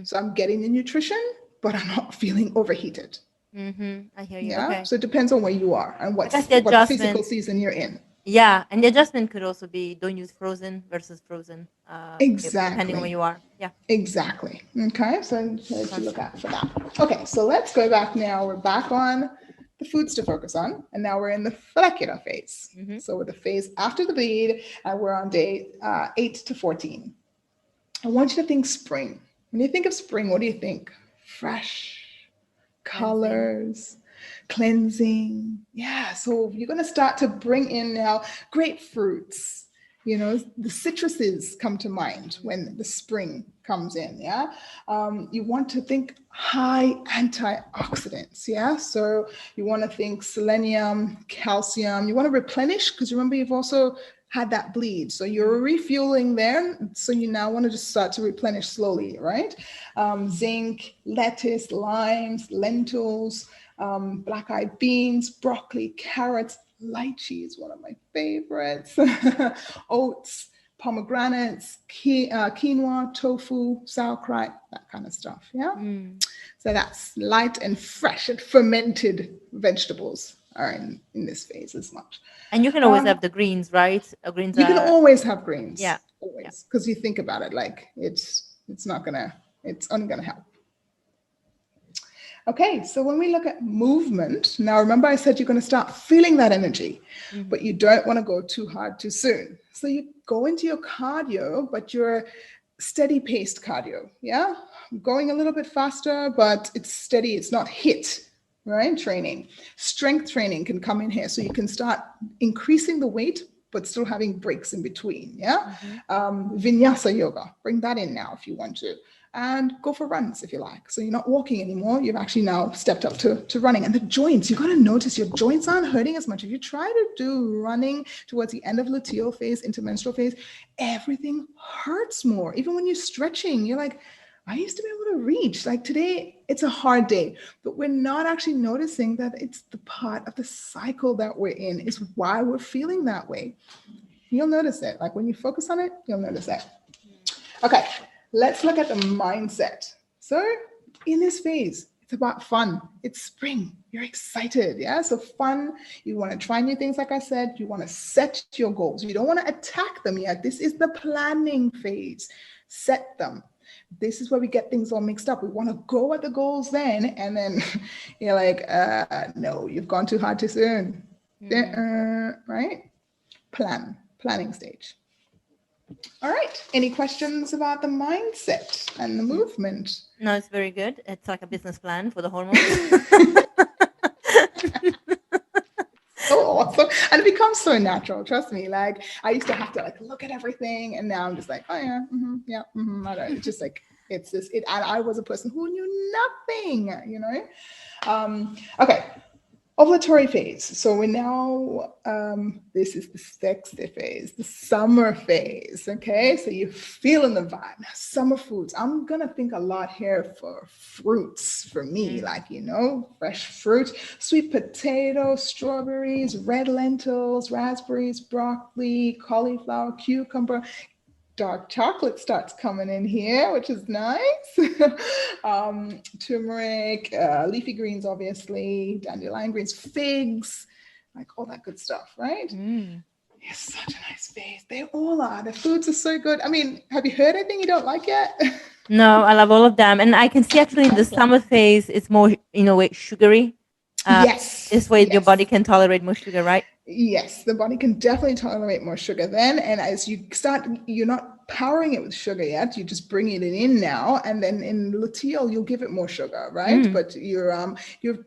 Speaker 2: So I'm getting the nutrition, but I'm not feeling overheated.
Speaker 1: I hear you.
Speaker 2: Yeah.
Speaker 1: Okay.
Speaker 2: So it depends on where you are and what physical season you're in.
Speaker 1: Yeah, and the adjustment could also be don't use frozen versus frozen.
Speaker 2: Exactly.
Speaker 1: Depending on where you are. Yeah.
Speaker 2: Exactly. Okay. So to look at for that. Okay. So let's go back now. We're back on the foods to focus on, and now we're in the follicular phase. So we're the phase after the bleed, and we're on day 8 to 14. I want you to think spring. When you think of spring, what do you think? Fresh colors. Cleansing. Yeah. So you're going to start to bring in now grapefruits. The citruses come to mind when the spring comes in. Yeah. You want to think high antioxidants. Yeah. So you want to think selenium, calcium. You want to replenish, because remember, you've also had that bleed. So you're refueling there. So you now want to just start to replenish slowly, right? Zinc, lettuce, limes, lentils, black-eyed beans, broccoli, carrots, lychee is one of my favorites, oats, pomegranates, quinoa, tofu, sauerkraut, that kind of stuff. Yeah. So that's light and fresh and fermented vegetables are in this phase as much.
Speaker 1: And you can always have the greens, right? Greens
Speaker 2: You can
Speaker 1: are,
Speaker 2: always have greens.
Speaker 1: yeah.
Speaker 2: Always. Because you think about it, like it's only gonna help. Okay, so when we look at movement, now remember I said you're going to start feeling that energy, but you don't want to go too hard too soon. So you go into your cardio, but you're steady paced cardio, yeah? Going a little bit faster, but it's steady, it's not hit, right? Training. Strength training can come in here, so you can start increasing the weight, but still having breaks in between, yeah? Vinyasa yoga, bring that in now if you want to. And go for runs if you like. So you're not walking anymore. You've actually now stepped up to running. And the joints, you've got to notice your joints aren't hurting as much. If you try to do running towards the end of luteal phase, intermenstrual phase, everything hurts more. Even when you're stretching, you're like, I used to be able to reach. Like today, it's a hard day, but we're not actually noticing that it's the part of the cycle that we're in is why we're feeling that way. You'll notice it. Like when you focus on it, you'll notice it. Okay. Let's look at the mindset. So in this phase, it's about fun. It's spring. You're excited. Yeah. So fun. You want to try new things. Like I said, you want to set your goals. You don't want to attack them yet. This is the planning phase. Set them. This is where we get things all mixed up. We want to go at the goals then. And then you're like, no, you've gone too hard too soon. Right? Planning stage. All right. Any questions about the mindset and the movement?
Speaker 1: No, it's very good. It's like a business plan for the hormones.
Speaker 2: So awesome. And it becomes so natural. Trust me. Like I used to have to like look at everything, and now I'm just like, oh yeah, I don't. It's just like it's this. And I was a person who knew nothing. You know. Okay. Ovulatory phase. So we're now, this is the sexy phase, the summer phase. Okay. So you're feeling the vibe. Now, summer foods. I'm going to think a lot here for fruits for me, like, you know, fresh fruit, sweet potato, strawberries, red lentils, raspberries, broccoli, cauliflower, cucumber. Dark chocolate starts coming in here, which is nice. Turmeric, leafy greens, obviously, dandelion greens, figs, like all that good stuff, right? It's such a nice phase. They all are. The foods are so good. I mean, have you heard anything you don't like yet?
Speaker 1: No, I love all of them. And I can see actually in the summer phase, it's more, in a way, sugary.
Speaker 2: Yes.
Speaker 1: This way your body can tolerate more sugar, right?
Speaker 2: Yes, the body can definitely tolerate more sugar then. And as you start, you're not powering it with sugar yet. You're just bringing it in now. And then in luteal, you'll give it more sugar, right? But you're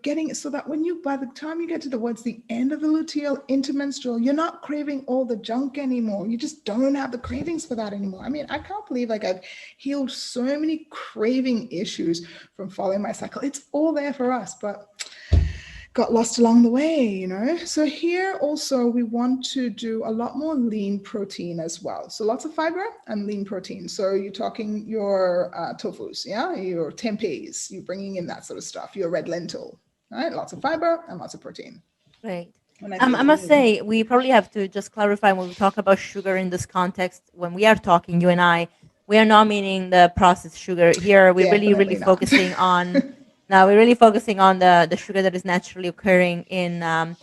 Speaker 2: getting it so that by the time you get towards the end of the luteal, intermenstrual, you're not craving all the junk anymore. You just don't have the cravings for that anymore. I mean, I can't believe like I've healed so many craving issues from following my cycle. It's all there for us, but got lost along the way, you know. So here also we want to do a lot more lean protein as well. So lots of fiber and lean protein. So you're talking your tofus, yeah, your tempehs, you're bringing in that sort of stuff, your red lentil, right? Lots of fiber and lots of protein.
Speaker 1: Right. I must say, we probably have to just clarify when we talk about sugar in this context, when we are talking, you and I, we are not meaning the processed sugar. Here, we're really focusing on... Now we're really focusing on the sugar that is naturally occurring in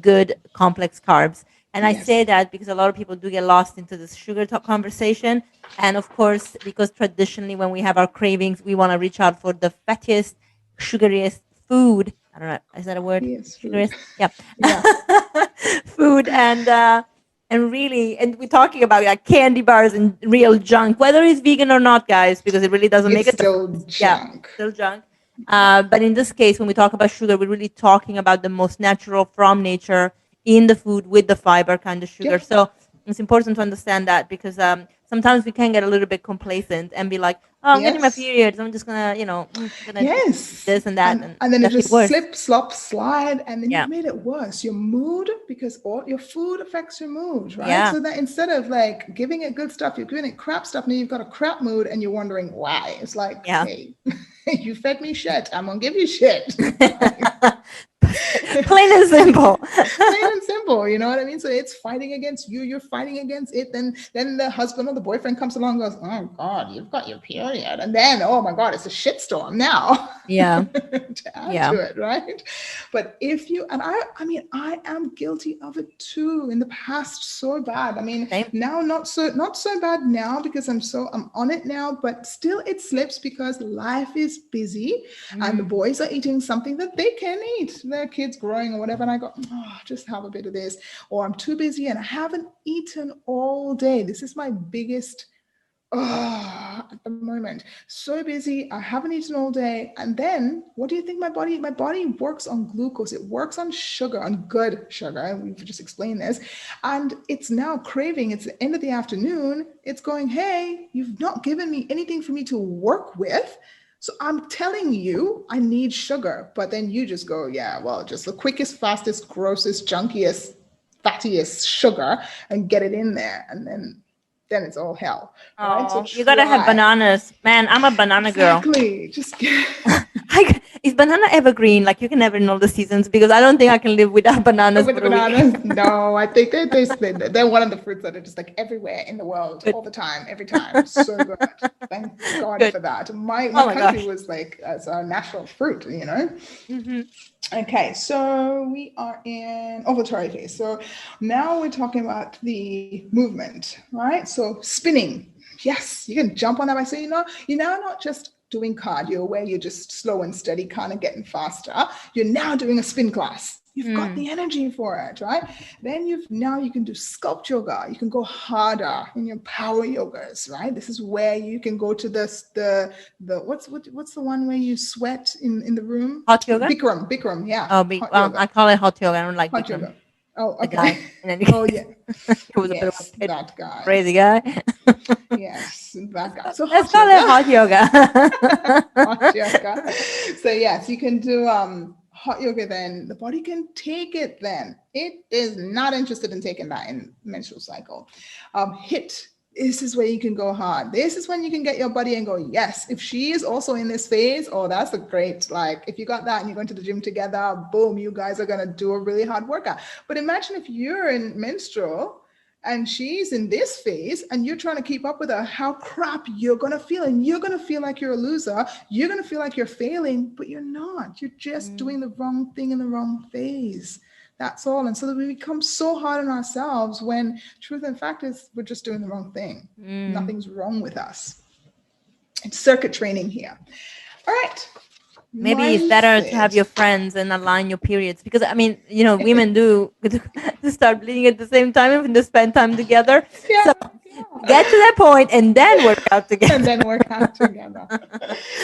Speaker 1: good complex carbs. And I say that because a lot of people do get lost into this sugar talk conversation. And of course, because traditionally when we have our cravings, we want to reach out for the fattiest, sugariest food. I don't know, is that a word?
Speaker 2: Yes,
Speaker 1: sugariest? Yeah. Food and we're talking about like candy bars and real junk, whether it's vegan or not, guys, because it really doesn't make it.
Speaker 2: Still junk.
Speaker 1: Yeah, still junk. But in this case, when we talk about sugar, we're really talking about the most natural from nature in the food with the fiber kind of sugar. So it's important to understand that because sometimes we can get a little bit complacent and be like, oh, I'm getting my
Speaker 2: Yes.
Speaker 1: periods. I'm just gonna, gonna do
Speaker 2: Yes.
Speaker 1: this and that, and
Speaker 2: And then it
Speaker 1: that gets
Speaker 2: just
Speaker 1: worse.
Speaker 2: slip, slop, slide, and then
Speaker 1: Yeah.
Speaker 2: you've made it worse. Your mood, because all your food affects your mood, right?
Speaker 1: Yeah.
Speaker 2: So that instead of like giving it good stuff, you're giving it crap stuff. Now you've got a crap mood and you're wondering why. It's like,
Speaker 1: Yeah.
Speaker 2: hey, you fed me shit. I'm gonna give you shit.
Speaker 1: Plain and simple.
Speaker 2: Plain and simple, you know what I mean? So it's fighting against you, you're fighting against it. Then the husband or the boyfriend comes along and goes, oh God, you've got your period. And then, oh my God, it's a shitstorm now.
Speaker 1: Yeah.
Speaker 2: To add
Speaker 1: Yeah.
Speaker 2: to it, right? But if you, and I mean, I am guilty of it too in the past, so bad. I mean,
Speaker 1: Same.
Speaker 2: now not so bad now because I'm on it now, but still it slips because life is busy and the boys are eating something that they can eat. Their kids growing or whatever. And I go, oh, just have a bit of this. Or I'm too busy and I haven't eaten all day. This is my biggest at the moment. So busy, I haven't eaten all day. And then what do you think my body works on glucose, it works on sugar, on good sugar. We've just explained this. And it's now craving, it's the end of the afternoon, it's going, hey, you've not given me anything for me to work with. So I'm telling you, I need sugar. But then you just go, yeah, well, just the quickest, fastest, grossest, junkiest, fattiest sugar and get it in there. And then it's all hell, right? So
Speaker 1: Oh, you gotta have bananas, man. I'm a banana girl.
Speaker 2: Exactly. Just
Speaker 1: Is banana evergreen? Like you can have it in all the seasons, because I don't think I can live without bananas
Speaker 2: with
Speaker 1: for
Speaker 2: the
Speaker 1: a week.
Speaker 2: bananas. No, I think they're one of the fruits that are just like everywhere in the world, all the time, every time. So good. Thank God
Speaker 1: Good.
Speaker 2: for that. My
Speaker 1: Oh my
Speaker 2: country
Speaker 1: gosh.
Speaker 2: was like as a national fruit, you know.
Speaker 1: Mm-hmm.
Speaker 2: Okay, so we are in ovulatory phase. So now we're talking about the movement, right? So spinning. Yes, you can jump on that by saying, you're now not just doing cardio where you're just slow and steady, kind of getting faster. You're now doing a spin class. You've got the energy for it, right? Then you can do sculpt yoga. You can go harder in your power yogas, right? This is where you can go to the what's the one where you sweat in the room?
Speaker 1: Hot yoga?
Speaker 2: Bikram, yeah.
Speaker 1: Oh, well, I call it hot yoga. I don't like
Speaker 2: Hot
Speaker 1: Bikram.
Speaker 2: yoga. Oh,
Speaker 1: The
Speaker 2: okay.
Speaker 1: guy. And then
Speaker 2: Oh, yeah.
Speaker 1: he was a bit of
Speaker 2: Yes,
Speaker 1: a
Speaker 2: that guy.
Speaker 1: crazy guy.
Speaker 2: Yes, that guy. So
Speaker 1: Let's
Speaker 2: hot
Speaker 1: call it
Speaker 2: yoga.
Speaker 1: hot yoga.
Speaker 2: Hot yoga. So yes, you can do hot yoga then. The body can take it then. It is not interested in taking that in menstrual cycle. HIIT. This is where you can go hard. This is when you can get your body and go, yes, if she is also in this phase, oh, that's a great, like, if you got that and you're going to the gym together, boom, you guys are going to do a really hard workout. But imagine if you're in menstrual and she's in this phase and you're trying to keep up with her, how crap you're going to feel. And you're going to feel like you're a loser. You're going to feel like you're failing, but you're not. You're just doing the wrong thing in the wrong phase. That's all. And so that we become so hard on ourselves when truth and fact is we're just doing the wrong thing. Nothing's wrong with us. It's circuit training here. All right.
Speaker 1: Maybe it's better to have your friends and align your periods, because I mean, women do to start bleeding at the same time and to spend time together.
Speaker 2: Yeah,
Speaker 1: so get to that point and then work out together.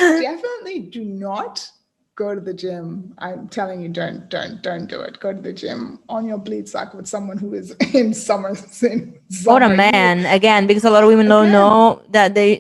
Speaker 2: Definitely do not go to the gym. I'm telling you, don't do it. Go to the gym on your bleed cycle with someone who is in summer.
Speaker 1: Or a man, again, because a lot of women don't know that they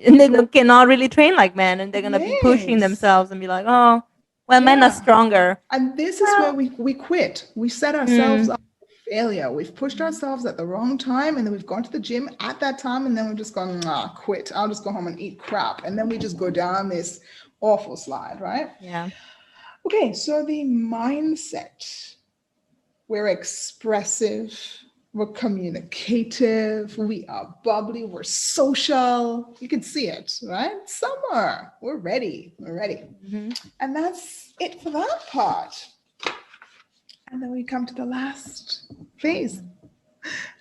Speaker 1: cannot really train like men, and they're going to be pushing themselves and be like, oh, well, men are stronger.
Speaker 2: And this is where we quit. We set ourselves up for failure. We've pushed ourselves at the wrong time, and then we've gone to the gym at that time, and then we've just gone, quit. I'll just go home and eat crap. And then we just go down this awful slide, right?
Speaker 1: Yeah.
Speaker 2: Okay, so the mindset. We're expressive, we're communicative, we are bubbly, we're social. You can see it, right? Summer, we're ready. And that's it for that part. And then we come to the last phase,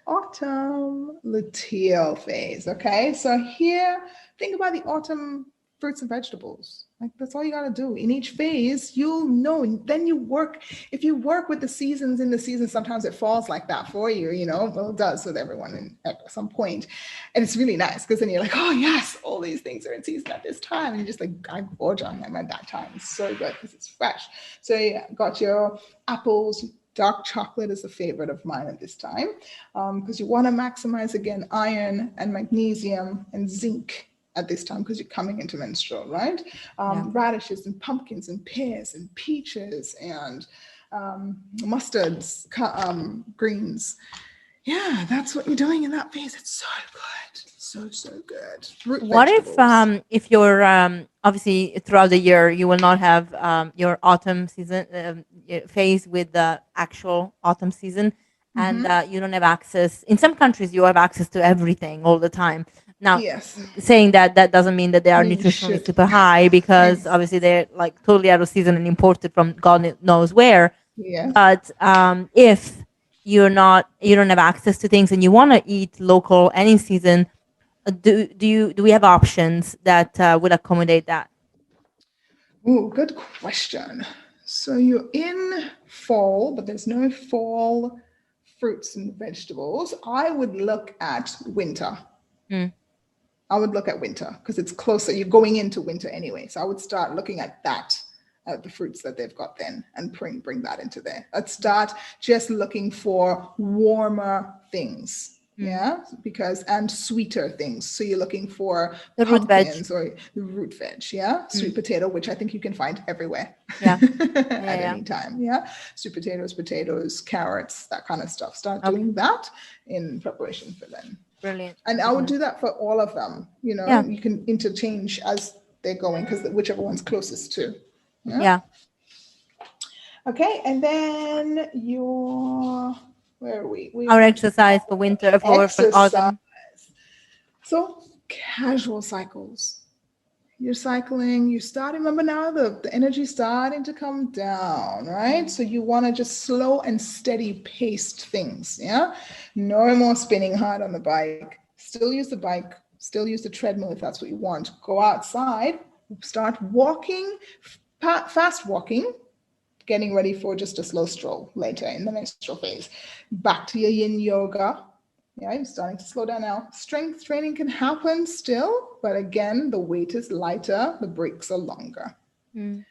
Speaker 2: autumn, luteal phase. Okay, so here, think about the autumn fruits and vegetables. Like that's all you got to do. In each phase, you'll know. And then you work. If you work with the seasons in the season, sometimes it falls like that for you. Well, it does with everyone at some point. And it's really nice because then you're like, oh yes, all these things are in season at this time, and you're just like, I gorge on them at that time. It's so good because it's fresh. So you got your apples, Dark chocolate is a favorite of mine at this time because you want to maximize, again, iron and magnesium and zinc at this time because you're coming into menstrual, right? Radishes and pumpkins and pears and peaches and mustards, greens. Yeah, that's what you're doing in that phase. It's so good. So good. Root
Speaker 1: What
Speaker 2: vegetables.
Speaker 1: if you're obviously throughout the year you will not have your autumn season phase with the actual autumn season, and you don't have access. In some countries, you have access to everything all the time. Now,
Speaker 2: Yes,
Speaker 1: saying that, that doesn't mean that they are
Speaker 2: then you
Speaker 1: nutritionally
Speaker 2: should.
Speaker 1: super high, because
Speaker 2: Ex-
Speaker 1: obviously they're like totally out of season and imported from God knows where.
Speaker 2: Yes.
Speaker 1: But if you don't have access to things and you want to eat local any season, do we have options that would accommodate that?
Speaker 2: Ooh, good question. So you're in fall, but there's no fall fruits and vegetables. I would look at winter.
Speaker 1: Mm.
Speaker 2: I would look at winter because it's closer. You're going into winter anyway. So I would start looking at that, at the fruits that they've got then, and bring that into there. I'd start just looking for warmer things. Yeah, because and sweeter things. So you're looking for
Speaker 1: The root veg.
Speaker 2: pumpkins or the root veg. Yeah, sweet potato, which I think you can find everywhere
Speaker 1: Yeah.
Speaker 2: at any time. Yeah, sweet potatoes, carrots, that kind of stuff. Start doing that in preparation for then.
Speaker 1: Brilliant.
Speaker 2: And I would do that for all of them.
Speaker 1: Yeah.
Speaker 2: You can interchange as they're going because whichever one's closest to.
Speaker 1: Yeah.
Speaker 2: Okay, and then where are we?
Speaker 1: Our exercise for winter, for
Speaker 2: Exercise.
Speaker 1: autumn.
Speaker 2: So casual cycles. You're cycling, you start, remember now the energy starting to come down, right? So you want to just slow and steady paced things, yeah? No more spinning hard on the bike. Still use the bike, still use the treadmill if that's what you want. Go outside, start walking, fast walking, getting ready for just a slow stroll later in the menstrual phase. Back to your yin yoga. Yeah, you're starting to slow down now. Strength training can happen still, but again, the weight is lighter, the breaks are longer. And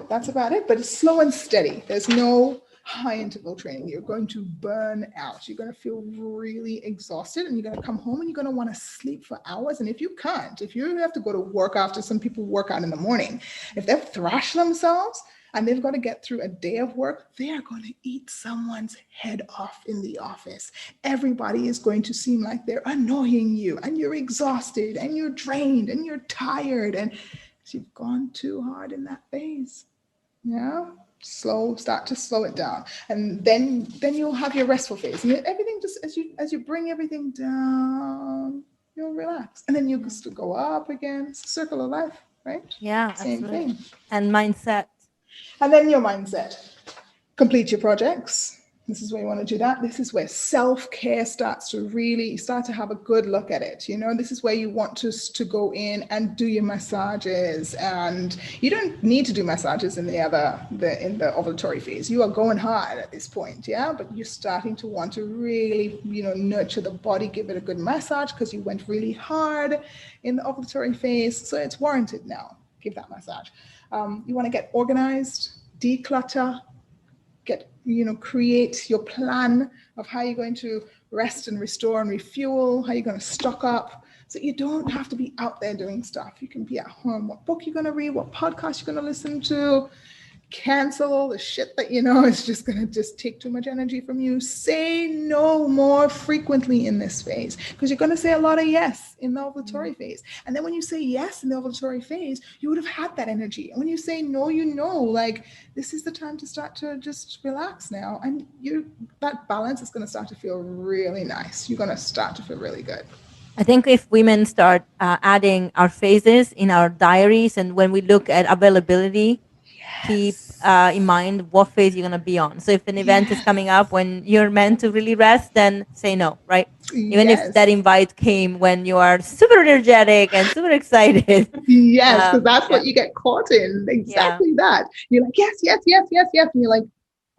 Speaker 2: that's about it. But it's slow and steady. There's no high interval training. You're going to burn out. You're going to feel really exhausted, and you're going to come home and you're going to want to sleep for hours. And if you can't, if you have to go to work after, some people work out in the morning, if they've thrashed themselves, and they've got to get through a day of work, they are going to eat someone's head off in the office. Everybody is going to seem like they're annoying you, and you're exhausted, and you're drained, and you're tired, and you've gone too hard in that phase. Yeah, start to slow it down, and then you'll have your restful phase, and everything just as you bring everything down, you'll relax, and then you just go up again. It's a circle of life, right?
Speaker 1: Yeah,
Speaker 2: Same
Speaker 1: absolutely.
Speaker 2: thing.
Speaker 1: And mindset.
Speaker 2: And then your mindset. Complete your projects. This is where you want to do that. This is where self-care starts to really start to have a good look at it. This is where you want to go in and do your massages. And you don't need to do massages in the ovulatory phase. You are going hard at this point, yeah? But you're starting to want to really, nurture the body, give it a good massage because you went really hard in the ovulatory phase. So it's warranted now. Give that massage. You want to get organized, declutter, create your plan of how you're going to rest and restore and refuel, how you're going to stock up. So you don't have to be out there doing stuff. You can be at home. What book you're going to read, what podcast you're going to listen to. Cancel all the shit that is just going to take too much energy from you. Say no more frequently in this phase, because you're going to say a lot of yes in the ovulatory phase. And then when you say yes in the ovulatory phase, you would have had that energy. And when you say no, like this is the time to start to just relax now. And that balance is going to start to feel really nice. You're going to start to feel really good.
Speaker 1: I think if women start adding our phases in our diaries, and when we look at availability, keep in mind what phase you're going to be on. So if an event is coming up when you're meant to really rest, then say no, right? Even if that invite came when you are super energetic and super excited.
Speaker 2: Yes, because that's what you get caught in. Exactly that. You're like, yes. And you're like,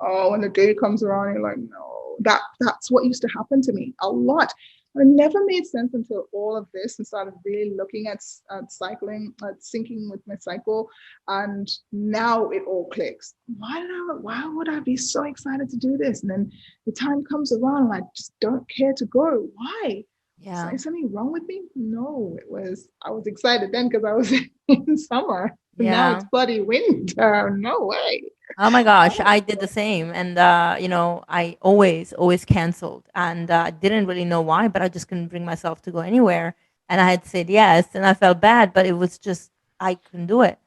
Speaker 2: oh, when the day comes around, you're like, no. That's what used to happen to me a lot. It never made sense until all of this and started really looking at cycling, at syncing with my cycle. And now it all clicks. Why would I be so excited to do this? And then the time comes around and I just don't care to go. Why?
Speaker 1: Yeah.
Speaker 2: Is something wrong with me? No, I was excited then because I was in summer. Now
Speaker 1: Yeah.
Speaker 2: it's bloody winter. No way.
Speaker 1: Oh my gosh, I did the same. And, I always canceled. And I didn't really know why, but I just couldn't bring myself to go anywhere. And I had said yes, and I felt bad, but it was just, I couldn't do it.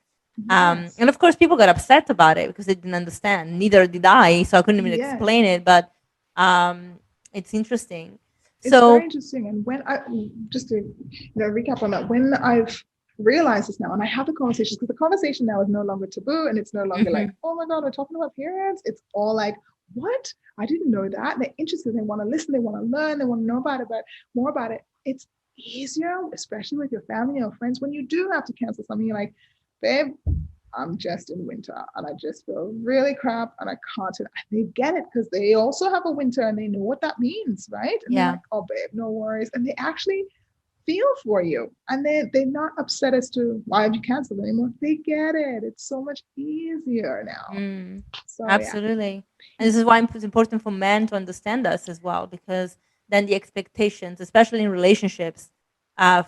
Speaker 2: Yes.
Speaker 1: And of course, people got upset about it because they didn't understand. Neither did I, so I couldn't even
Speaker 2: Yes.
Speaker 1: explain it. But it's interesting.
Speaker 2: It's very
Speaker 1: So,
Speaker 2: interesting. And when I just to recap on that, when I've realized this now and I have the conversations, because the conversation now is no longer taboo and it's no longer like,
Speaker 1: mhm,
Speaker 2: oh my God, we're talking about periods. It's all like, what? I didn't know that. They're interested, they want to listen, they want to learn, they want to know about it, but more about it. It's easier, especially with your family or friends, when you do have to cancel something, you're like, babe, I'm just in winter and I just feel really crap and I can't. And they get it because they also have a winter and they know what that means, right? And they're
Speaker 1: yeah.
Speaker 2: like, oh, babe, no worries. And they actually feel for you. And they're not upset as to why have you canceled anymore. They get it. It's so much easier now.
Speaker 1: Mm,
Speaker 2: So, yeah.
Speaker 1: absolutely. And this is why it's important for men to understand us as well, because then the expectations, especially in relationships,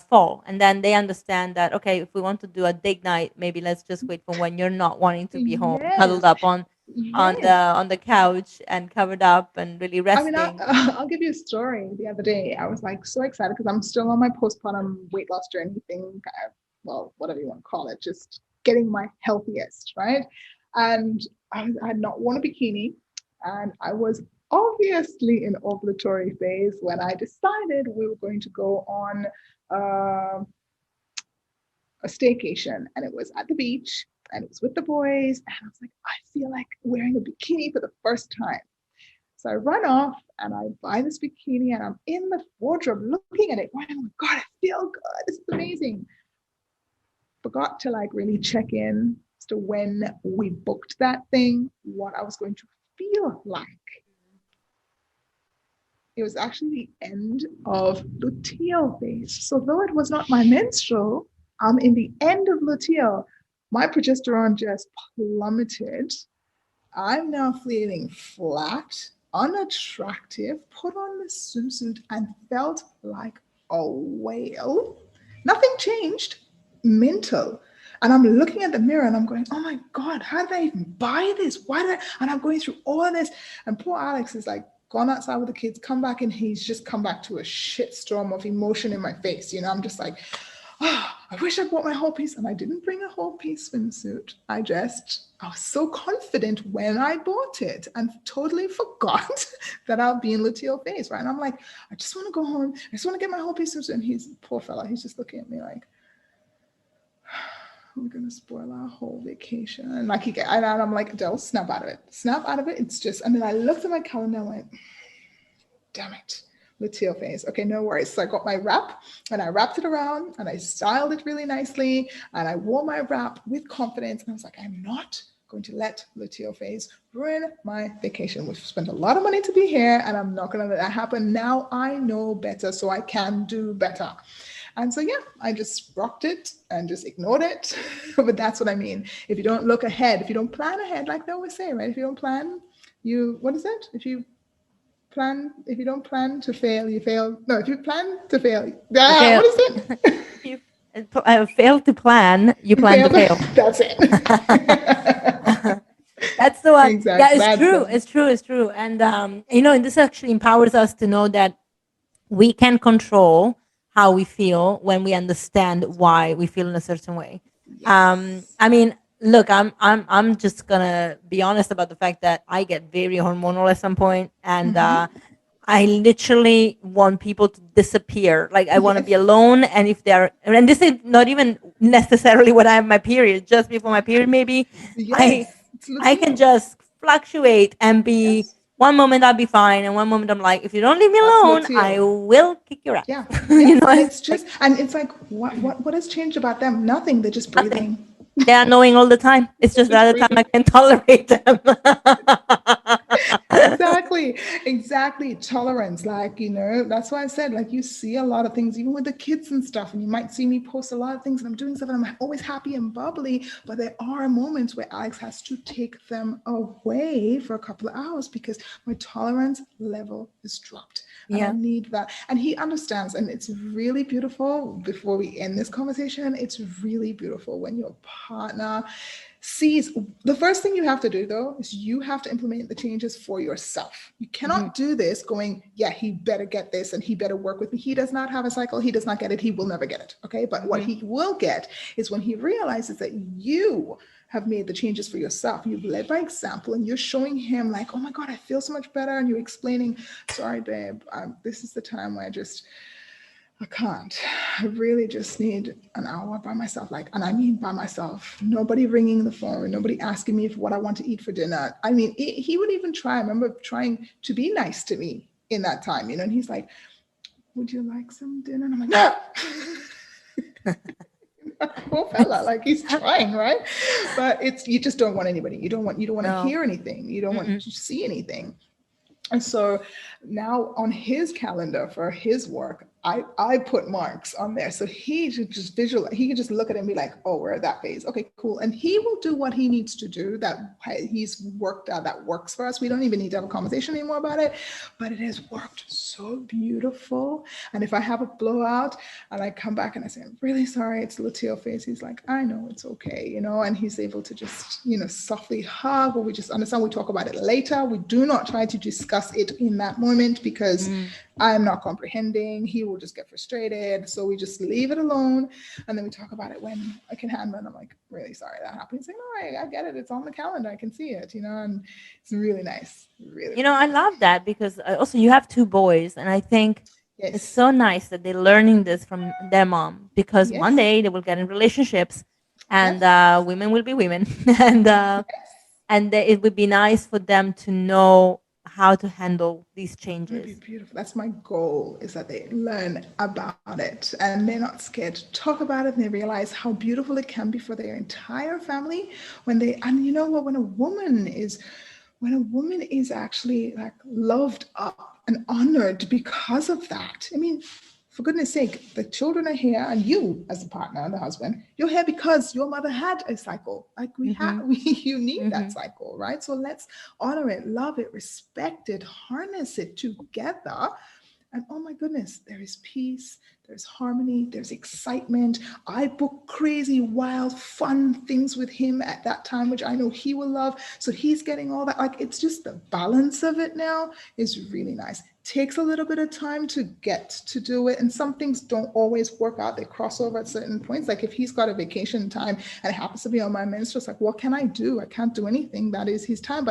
Speaker 1: fall. And then they understand that, okay, if we want to do a date night, maybe let's just wait for when you're not wanting to be home, cuddled
Speaker 2: Yes.
Speaker 1: up on
Speaker 2: Yes.
Speaker 1: on the couch and covered up and really
Speaker 2: I mean,
Speaker 1: resting.
Speaker 2: I'll give you a story. The other day, I was like so excited because I'm still on my postpartum weight loss journey thing, well, whatever you want to call it, just getting my healthiest, right? And I had not worn a bikini, and I was obviously in ovulatory phase when I decided we were going to go on uh, a staycation, and it was at the beach, and it was with the boys, and I was like, I feel like wearing a bikini for the first time. So I run off and I buy this bikini and I'm in the wardrobe looking at it, going, oh my God, I feel good. This is amazing. Forgot to like really check in as to when we booked that thing, what I was going to feel like. It was actually the end of luteal phase. So though it was not my menstrual, I'm in the end of luteal. My progesterone just plummeted. I'm now feeling flat, unattractive, put on the swimsuit and felt like a whale. Nothing changed, mental. And I'm looking at the mirror and I'm going, oh my God, how did I even buy this? Why did I? And I'm going through all of this. And poor Alex is like, gone outside with the kids, come back, and he's just come back to a shitstorm of emotion in my face. I'm just like, oh, I wish I bought my whole piece. And I didn't bring a whole piece swimsuit. I was so confident when I bought it and totally forgot that I'll be in luteal phase, right? And I'm like, I just want to go home. I just want to get my whole piece swimsuit. And he's, poor fella, he's just looking at me like, we're gonna spoil our whole vacation. And I'm like, Adele, snap out of it. Snap out of it. It's just, and then I looked at my calendar and went, damn it, luteal phase. Okay, no worries. So I got my wrap and I wrapped it around and I styled it really nicely and I wore my wrap with confidence. And I was like, I'm not going to let luteal phase ruin my vacation. We've spent a lot of money to be here and I'm not going to let that happen. Now I know better, so I can do better. And so, yeah, I just rocked it and just ignored it. But that's what I mean. If you don't look ahead, if you don't plan ahead, like they always say, right? If you don't plan, what is it? If you don't plan to fail, you fail. No, if you plan to fail, what is it?
Speaker 1: If you fail to plan, you plan to fail.
Speaker 2: That's it.
Speaker 1: That's the one.
Speaker 2: Exactly.
Speaker 1: Yeah, it's true. It's true. It's true. And, and this actually empowers us to know that we can control how we feel when we understand why we feel in a certain way.
Speaker 2: Yes.
Speaker 1: I mean, look, I'm just gonna be honest about the fact that I get very hormonal at some point, and I literally want people to disappear. Like I want to be alone, and if they're, and this is not even necessarily when I have my period, just before my period, maybe
Speaker 2: Yes.
Speaker 1: I can just fluctuate and be.
Speaker 2: Yes.
Speaker 1: One moment I'll be fine, and one moment I'm like, if you don't leave me alone, I will kick your ass.
Speaker 2: Yeah.
Speaker 1: And
Speaker 2: it's just, and it's like, what has changed about them? Nothing. They're just breathing.
Speaker 1: They're annoying all the time. It's just the other time I can tolerate them.
Speaker 2: exactly. Tolerance, like, that's why I said, like, you see a lot of things, even with the kids and stuff, and you might see me post a lot of things and I'm doing stuff and I'm always happy and bubbly, but there are moments where Alex has to take them away for a couple of hours because my tolerance level is dropped. And I
Speaker 1: Yeah.
Speaker 2: need that. And he understands. And it's really beautiful. Before we end this conversation, it's really beautiful when your partner sees. The first thing you have to do, though, is you have to implement the changes for yourself. You
Speaker 1: Mhm.
Speaker 2: cannot do this going, yeah, he better get this and he better work with me. He does not have a cycle. He does not get it. He will never get it. Okay. But what
Speaker 1: Mhm.
Speaker 2: he will get is when he realizes that you have made the changes for yourself. You've led by example and you're showing him, like, oh my God, I feel so much better. And you're explaining, sorry, babe, this is the time where I can't. I really just need an hour by myself. Like, and I mean by myself. Nobody ringing the phone, nobody asking me for what I want to eat for dinner. I mean, he would even try. I remember trying to be nice to me in that time, and he's like, would you like some dinner? And I'm like, no. Poor fella, like he's trying, right? But it's, you just don't want anybody. You don't want to
Speaker 1: No.
Speaker 2: hear anything. You don't want
Speaker 1: Mm-mm.
Speaker 2: to see anything. And so now on his calendar for his work, I put marks on there. So he should just visualize, he can just look at it and be like, oh, we're at that phase. Okay, cool. And he will do what he needs to do that he's worked out that works for us. We don't even need to have a conversation anymore about it, but it has worked so beautiful. And if I have a blowout and I come back and I say, I'm really sorry, it's a little teal face, he's like, I know it's okay, and he's able to just, softly hug, or we just understand, we talk about it later. We do not try to discuss it in that moment because
Speaker 1: Mm.
Speaker 2: I'm not comprehending. He will just get frustrated. So we just leave it alone. And then we talk about it when I can handle it. I'm like, really sorry that happened. He's like, no, I get it. It's on the calendar. I can see it, and it's really nice. Really,
Speaker 1: You know,
Speaker 2: really
Speaker 1: I
Speaker 2: nice.
Speaker 1: love that because also you have two boys, and I think it's
Speaker 2: Yes.
Speaker 1: so nice that they're learning this from their mom because one
Speaker 2: Yes.
Speaker 1: day they will get in relationships, and
Speaker 2: Yes.
Speaker 1: women will be women, and it would be nice for them to know how to handle these
Speaker 2: It would be
Speaker 1: changes.
Speaker 2: beautiful. That's my goal, is that they learn about it and they're not scared to talk about it, and they realize how beautiful it can be for their entire family and you know what, when a woman is actually like loved up and honored because of that. I mean, for goodness sake, the children are here, and you, as the partner and the husband, you're here because your mother had a cycle. Like we have,
Speaker 1: Mm-hmm.
Speaker 2: you need that
Speaker 1: Mm-hmm.
Speaker 2: cycle, right? So let's honor it, love it, respect it, harness it together. And oh my goodness, there is peace, there's harmony, there's excitement. I book crazy, wild, fun things with him at that time, which I know he will love. So he's getting all that. Like, it's just the balance of it now is really nice. Takes a little bit of time to get to do it. And some things don't always work out. They cross over at certain points. Like if he's got a vacation time and it happens to be on my menstrual, it's like, what can I do? I can't do anything. That is his time.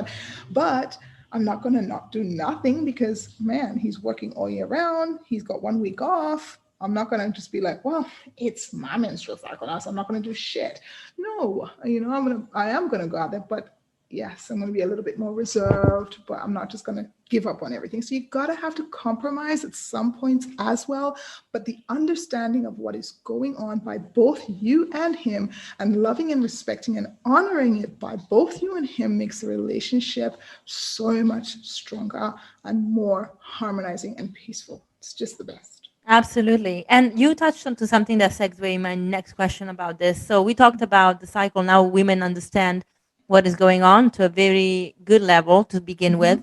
Speaker 2: But I'm not going to not do nothing because, man, he's working all year round. He's got 1 week off. I'm not going to just be like, well, it's my menstrual cycle now, so I'm not going to do shit. No, I am going to go out there, but yes, I'm going to be a little bit more reserved, but I'm not just going to give up on everything. So you got to have to compromise at some points as well. But the understanding of what is going on by both you and him, and loving and respecting and honoring it by both you and him, makes the relationship so much stronger and more harmonizing and peaceful. It's just the best.
Speaker 1: Absolutely. And you touched on to something that segues in my next question about this. So we talked about the cycle. Now women understand what is going on to a very good level to begin with.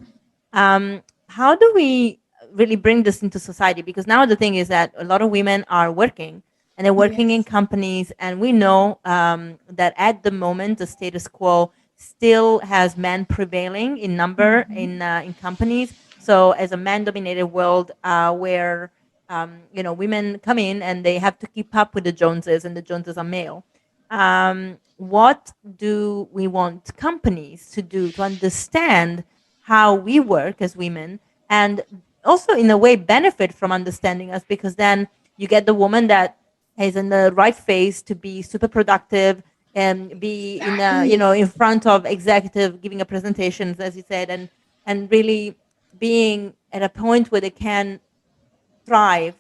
Speaker 1: How do we really bring this into society? Because now the thing is that a lot of women are working, and they're working in
Speaker 2: Yes.
Speaker 1: companies, and we know that at the moment the status quo still has men prevailing in number in companies. So as a man-dominated world, where women come in and they have to keep up with the Joneses, and the Joneses are male. What do we want companies to do to understand how we work as women, and also in a way benefit from understanding us? Because then you get the woman that is in the right phase to be super productive and be in
Speaker 2: Exactly.
Speaker 1: front of executive giving a presentations, as you said, and really being at a point where they can thrive,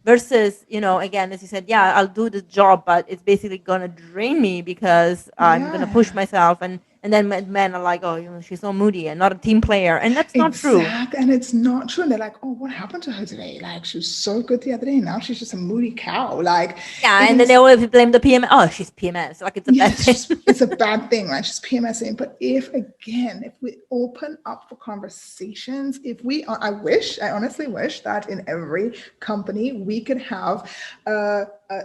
Speaker 1: versus, again, as you said, yeah, I'll do the job, but it's basically going to drain me because I'm going to push
Speaker 2: Yeah.
Speaker 1: myself, and And then men are like, oh, she's so moody and not a team player. And that's not true.
Speaker 2: Exactly. And it's not true. And they're like, oh, what happened to her today? Like, she was so good the other day. Now she's just a moody cow. Like,
Speaker 1: Yeah.
Speaker 2: it
Speaker 1: And then
Speaker 2: is.
Speaker 1: they always blame the PMS. Oh, she's PMS. Like, it's a bad
Speaker 2: Yes,
Speaker 1: thing.
Speaker 2: it's a bad thing, right? She's PMSing. But if we open up for conversations, I honestly wish that in every company we could have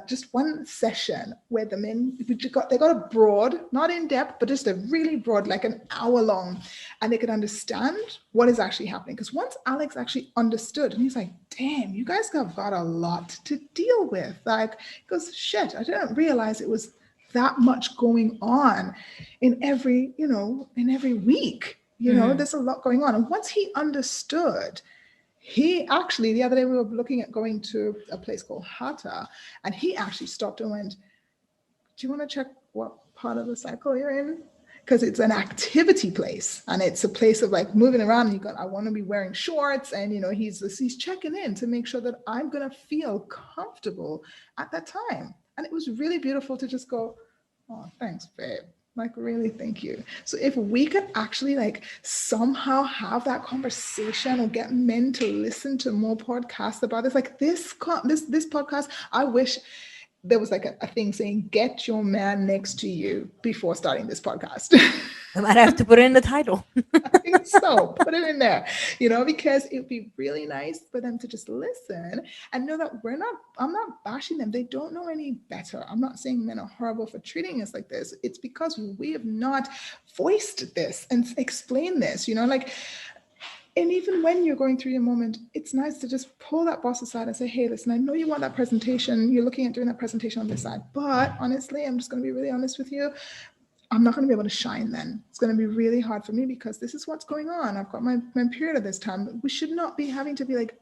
Speaker 2: just one session where the men they got a broad, not in depth, but just a really broad, like an hour long, and they could understand what is actually happening. Because once Alex actually understood, and he's like, damn, you guys have got a lot to deal with. Like, he goes, shit, I didn't realize it was that much going on in every week. There's a lot going on. And once he understood, he actually, the other day we were looking at going to a place called Hatha, and he actually stopped and went, do you want to check what part of the cycle you're in? Because it's an activity place, and it's a place of like moving around, and I want to be wearing shorts, and he's checking in to make sure that I'm going to feel comfortable at that time. And it was really beautiful to just go, oh, thanks, babe. Like, really, thank you. So if we could actually like somehow have that conversation or get men to listen to more podcasts about this, like this podcast, I wish there was like a thing saying, get your man next to you before starting this podcast.
Speaker 1: I might have to put it in the title.
Speaker 2: I think so. Put it in there, because it would be really nice for them to just listen and know that I'm not bashing them. They don't know any better. I'm not saying men are horrible for treating us like this. It's because we have not voiced this and explained this, and even when you're going through your moment, it's nice to just pull that boss aside and say, hey, listen, I know you want that presentation. You're looking at doing that presentation on this side. But honestly, I'm just going to be really honest with you. I'm not going to be able to shine then. It's going to be really hard for me because this is what's going on. I've got my period at this time. We should not be having to be like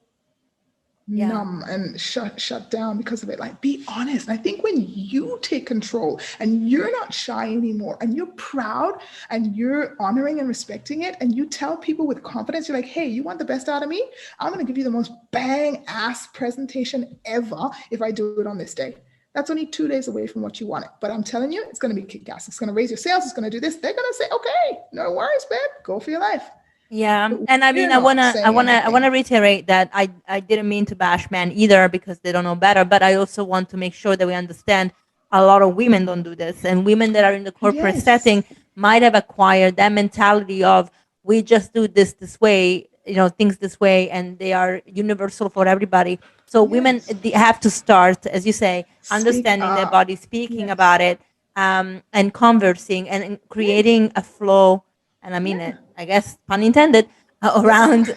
Speaker 2: numb and shut down because of it. Like, be honest. And I think when you take control and you're not shy anymore and you're proud and you're honoring and respecting it, and you tell people with confidence, you're like, hey, you want the best out of me? I'm going to give you the most bang ass presentation ever if I do it on this day. That's only 2 days away from what you wanted. But I'm telling you, it's going to be kick-ass. It's going to raise your sales. It's going to do this. They're going to say, okay, no worries, babe. Go for your life.
Speaker 1: Yeah. And I mean, I wanna reiterate that I didn't mean to bash men either because they don't know better, but I also want to make sure that we understand a lot of women don't do this. And women that are in the corporate setting might have acquired that mentality of, we just do this way, things this way, and they are universal for everybody. So women have to start, as you say, understanding their body, speaking about it, and conversing and creating a flow. And I mean it, I guess, pun intended, around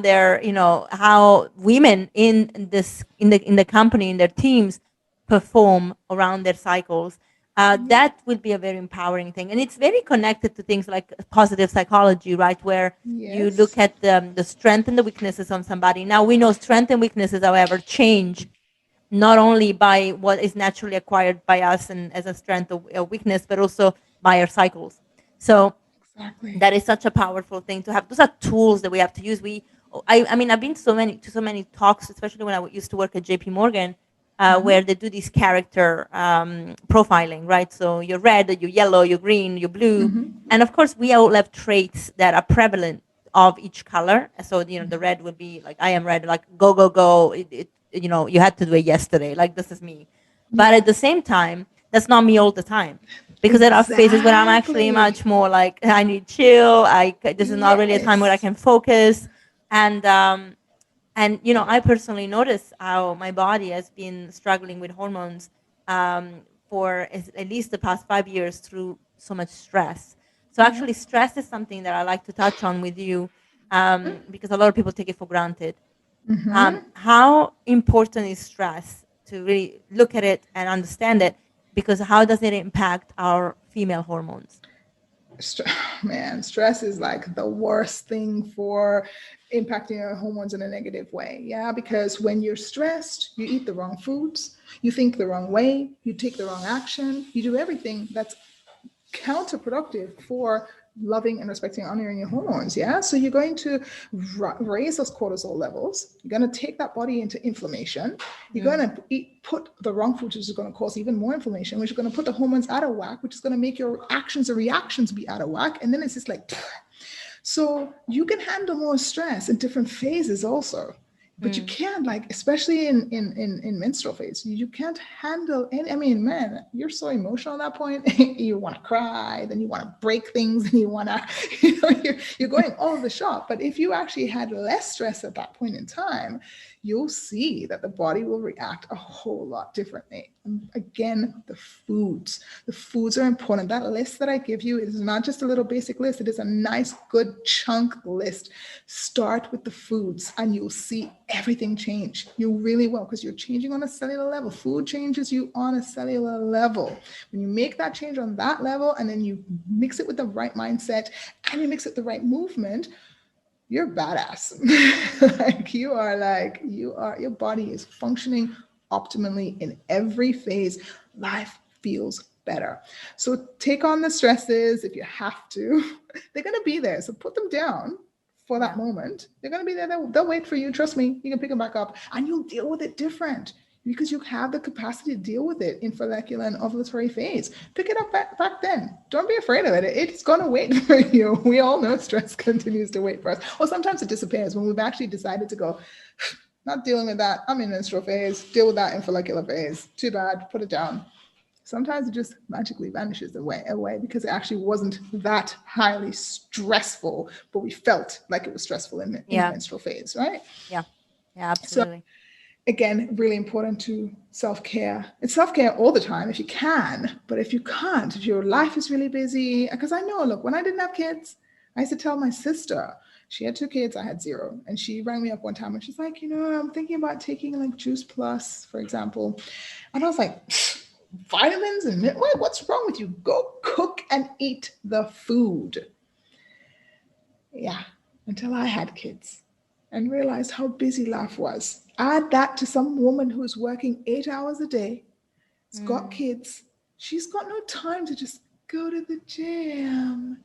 Speaker 1: their, how women in the company, in their teams, perform around their cycles. That would be a very empowering thing, and it's very connected to things like positive psychology, right? Where you look at the strength and the weaknesses of somebody. Now we know strength and weaknesses, however, change not only by what is naturally acquired by us and as a strength or weakness, but also by our cycles. So that is such a powerful thing to have. Those are tools that we have to use. I mean, I've been to so many talks, especially when I used to work at JP Morgan, where they do this character profiling, right? So you're red, you're yellow, you're green, you're blue. And of course, we all have traits that are prevalent of each color. So, the red would be like, I am red, like go, go, go. You had to do it yesterday. Like, this is me. But at the same time, that's not me all the time. Because there are phases where I'm actually much more like, I need chill. This is not really a time where I can focus. And I personally notice how my body has been struggling with hormones for at least the past 5 years through so much stress. So actually, stress is something that I like to touch on with you because a lot of people take it for granted. How important is stress to really look at it and understand it? Because how does it impact our female hormones?
Speaker 2: Man, stress is like the worst thing for impacting your hormones in a negative way. Yeah, because when you're stressed, you eat the wrong foods, you think the wrong way, you take the wrong action, you do everything that's counterproductive for loving and respecting and honoring your hormones. Yeah. So you're going to raise those cortisol levels. You're going to take that body into inflammation. You're going to put the wrong foods, which is going to cause even more inflammation, which is going to put the hormones out of whack, which is going to make your actions or reactions be out of whack. And then it's just like, so you can handle more stress in different phases also. But you can't, like, especially in menstrual phase, you can't handle any. I mean, man, you're so emotional at that point. You want to cry, then you want to break things, and you want to, you're going all over the shop. But if you actually had less stress at that point in time, you'll see that the body will react a whole lot differently. And again, the foods are important. That list that I give you is not just a little basic list. It is a nice, good chunk list. Start with the foods and you'll see everything change. You really will, because you're changing on a cellular level. Food changes you on a cellular level. When you make that change on that level and then you mix it with the right mindset and you mix it with the right movement, you're badass. Your body is functioning optimally in every phase. Life feels better. So take on the stresses if you have to. They're going to be there. So put them down for that moment. They're going to be there. They'll wait for you. Trust me. You can pick them back up and you'll deal with it different because you have the capacity to deal with it in follicular and ovulatory phase. Pick it up back then. Don't be afraid of it. It's going to wait for you. We all know stress continues to wait for us. Or sometimes it disappears when we've actually decided to go, not dealing with that. I'm in menstrual phase. Deal with that in follicular phase. Too bad. Put it down. Sometimes it just magically vanishes away because it actually wasn't that highly stressful, but we felt like it was stressful in the menstrual phase, right?
Speaker 1: Yeah, absolutely.
Speaker 2: So, again, really important to self-care. It's self-care all the time if you can, but if you can't, if your life is really busy, because I know, look, when I didn't have kids, I used to tell my sister, she had 2 kids, I had 0. And she rang me up one time and she's like, I'm thinking about taking like Juice Plus, for example. And I was like, vitamins and what's wrong with you? Go cook and eat the food. Yeah, until I had kids and realized how busy life was. Add that to some woman who's working 8 hours a day, has got kids. She's got no time to just go to the gym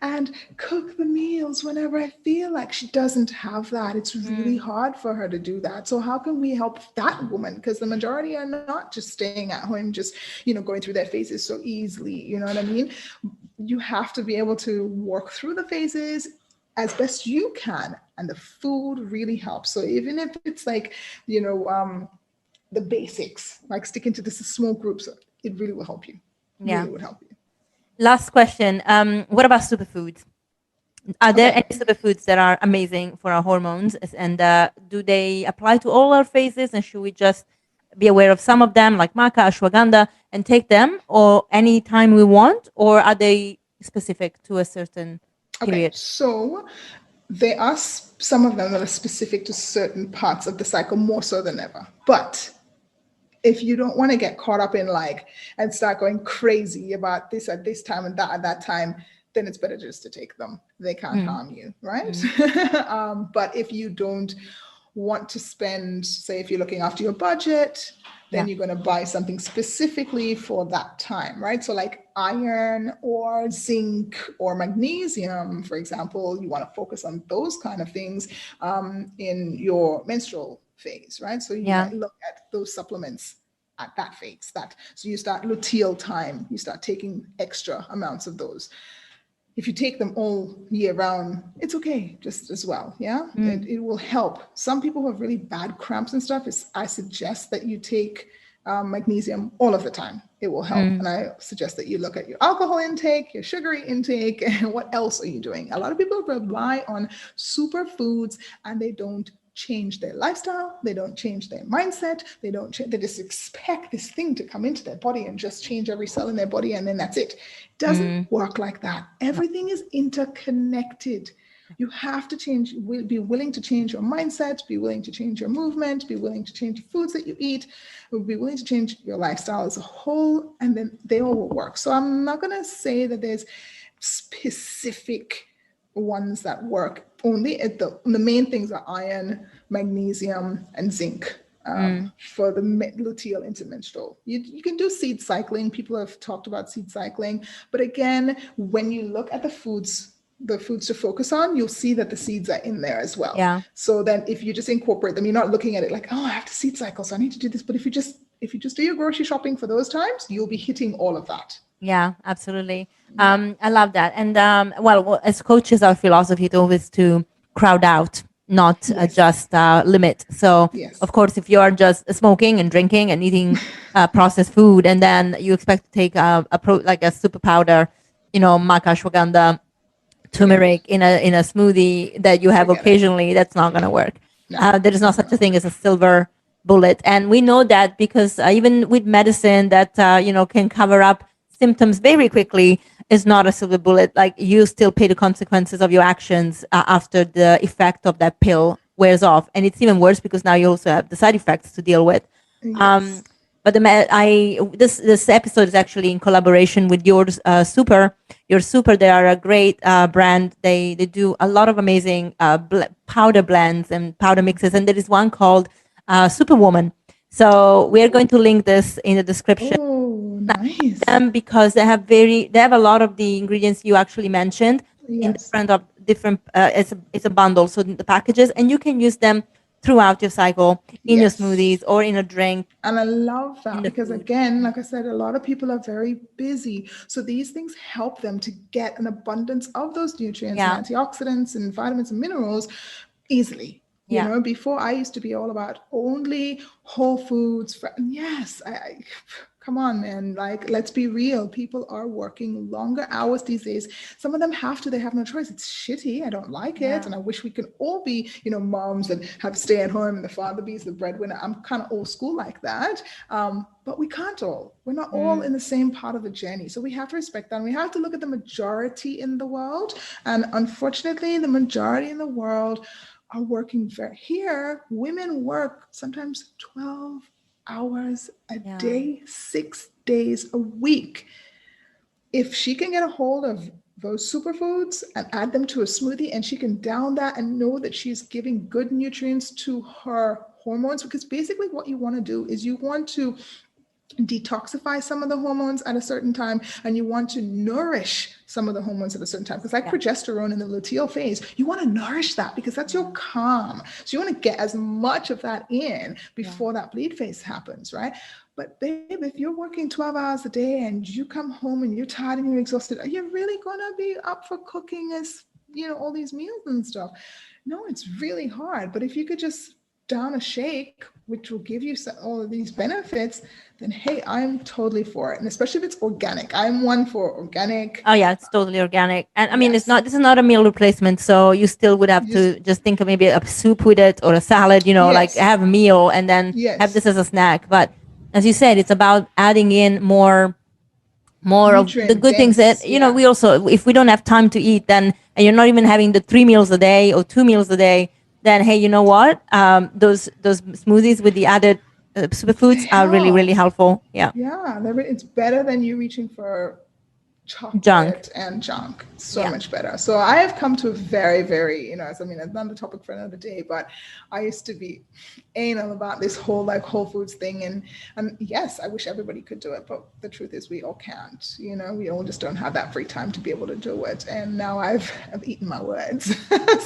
Speaker 2: and cook the meals whenever I feel like. She doesn't have that. It's really hard for her to do that. So how can we help that woman? Because the majority are not just staying at home, just, going through their phases so easily. You know what I mean? You have to be able to work through the phases as best you can. And the food really helps. So even if it's like, the basics, like sticking to this small groups, it really will help you. Really would help you.
Speaker 1: Last question. What about superfoods? Are there any superfoods that are amazing for our hormones? And do they apply to all our phases? And should we just be aware of some of them, like maca, ashwagandha, and take them or any time we want? Or are they specific to a certain period?
Speaker 2: Okay, so there are some of them that are specific to certain parts of the cycle, more so than ever. But if you don't want to get caught up in and start going crazy about this at this time and that at that time, then it's better just to take them. They can't harm you, right? But if you don't want to spend, say, if you're looking after your budget, then you're going to buy something specifically for that time, right? So like iron or zinc or magnesium, for example, you want to focus on those kind of things in your menstrual phase, right? So you might look at those supplements at that phase. So you start luteal time, you start taking extra amounts of those. If you take them all year round, it's okay, just as well. Yeah, it will help. Some people who have really bad cramps and stuff, I suggest that you take magnesium all of the time. It will help. And I suggest that you look at your alcohol intake, your sugary intake, and what else are you doing? A lot of people rely on superfoods and they don't change their lifestyle, they don't change their mindset, they just expect this thing to come into their body and just change every cell in their body and then that's it. It doesn't work like that. Everything is interconnected. You have to be willing to change your mindset, be willing to change your movement, be willing to change the foods that you eat, be willing to change your lifestyle as a whole, and then they all will work. So I'm not going to say that there's specific ones that work only. The main things are iron, magnesium, and zinc. for the luteal intermenstrual. You can do seed cycling. People have talked about seed cycling, but again, when you look at the foods to focus on, you'll see that the seeds are in there as well.
Speaker 1: Yeah.
Speaker 2: So then if you just incorporate them, you're not looking at it like, oh, I have to seed cycle, so I need to do this. But if you just do your grocery shopping for those times, you'll be hitting all of that.
Speaker 1: Yeah, absolutely. I love that. And well, as coaches, our philosophy is always to crowd out, not
Speaker 2: Yes.
Speaker 1: just limit. So,
Speaker 2: Yes.
Speaker 1: of course, if you are just smoking and drinking and eating processed food, and then you expect to take like a super powder, maca, ashwagandha, turmeric in a smoothie that you have
Speaker 2: Forget it.
Speaker 1: occasionally, that's not going to work.
Speaker 2: No,
Speaker 1: There is not such a thing as a silver bullet, and we know that because even with medicine that can cover up symptoms very quickly, is not a silver bullet. Like, you still pay the consequences of your actions after the effect of that pill wears off, and it's even worse because now you also have the side effects to deal with.
Speaker 2: Yes.
Speaker 1: But this episode is actually in collaboration with Your Super. They are a great brand. They do a lot of amazing powder blends and powder mixes, and there is one called Superwoman. So we are going to link this in the description.
Speaker 2: Oh, nice.
Speaker 1: Because they have a lot of the ingredients you actually mentioned in
Speaker 2: Yes.
Speaker 1: different. It's a bundle, so the packages, and you can use them throughout your cycle in your
Speaker 2: Yes.
Speaker 1: smoothies or in a drink.
Speaker 2: And I love that
Speaker 1: the
Speaker 2: because,
Speaker 1: food.
Speaker 2: again, like I said, a lot of people are very busy. So these things help them to get an abundance of those nutrients
Speaker 1: Yeah.
Speaker 2: and antioxidants and vitamins and minerals easily.
Speaker 1: Yeah.
Speaker 2: Before I used to be all about only whole foods. Yes, I come on, man. Like, let's be real. People are working longer hours these days. Some of them have to. They have no choice. It's shitty. I don't like it.
Speaker 1: Yeah.
Speaker 2: And I wish we could all be, moms and have stay at home and the father be the breadwinner. I'm kind of old school like that. But we can't all. We're not all in the same part of the journey. So we have to respect that. And we have to look at the majority in the world. And unfortunately, the majority in the world are working here. Women work sometimes 12 hours a day, 6 days a week. If she can get a hold of those superfoods and add them to a smoothie, and she can down that and know that she's giving good nutrients to her hormones, because basically what you want to do is you want to detoxify some of the hormones at a certain time, and you want to nourish some of the hormones at a certain time, because progesterone in the luteal phase, you want to nourish that because that's your calm. So you want to get as much of that in before that bleed phase happens, right? But babe, if you're working 12 hours a day and you come home and you're tired and you're exhausted, are you really gonna be up for cooking all these meals and stuff? No, it's really hard. But if you could just down a shake, which will give you all of these benefits, then hey, I'm totally for it. And especially if it's organic. I'm one for organic.
Speaker 1: Oh yeah, it's totally organic. And I mean, this is not a meal replacement. So you still would have to just think of maybe a soup with it or a salad, like have a meal and then have this as a snack. But as you said, it's about adding in more of the good things that, we also, if we don't have time to eat, then, and you're not even having the 3 meals a day or 2 meals a day, then hey, you know what? Those smoothies with the added superfoods are really, really helpful. Yeah.
Speaker 2: Yeah, it's better than you reaching for chocolate and junk. So much better. So I have come to a very, very, it's another topic for another day, but I used to be anal about this whole whole foods thing. And yes, I wish everybody could do it, but the truth is we all can't, we all just don't have that free time to be able to do it. And now I've eaten my words.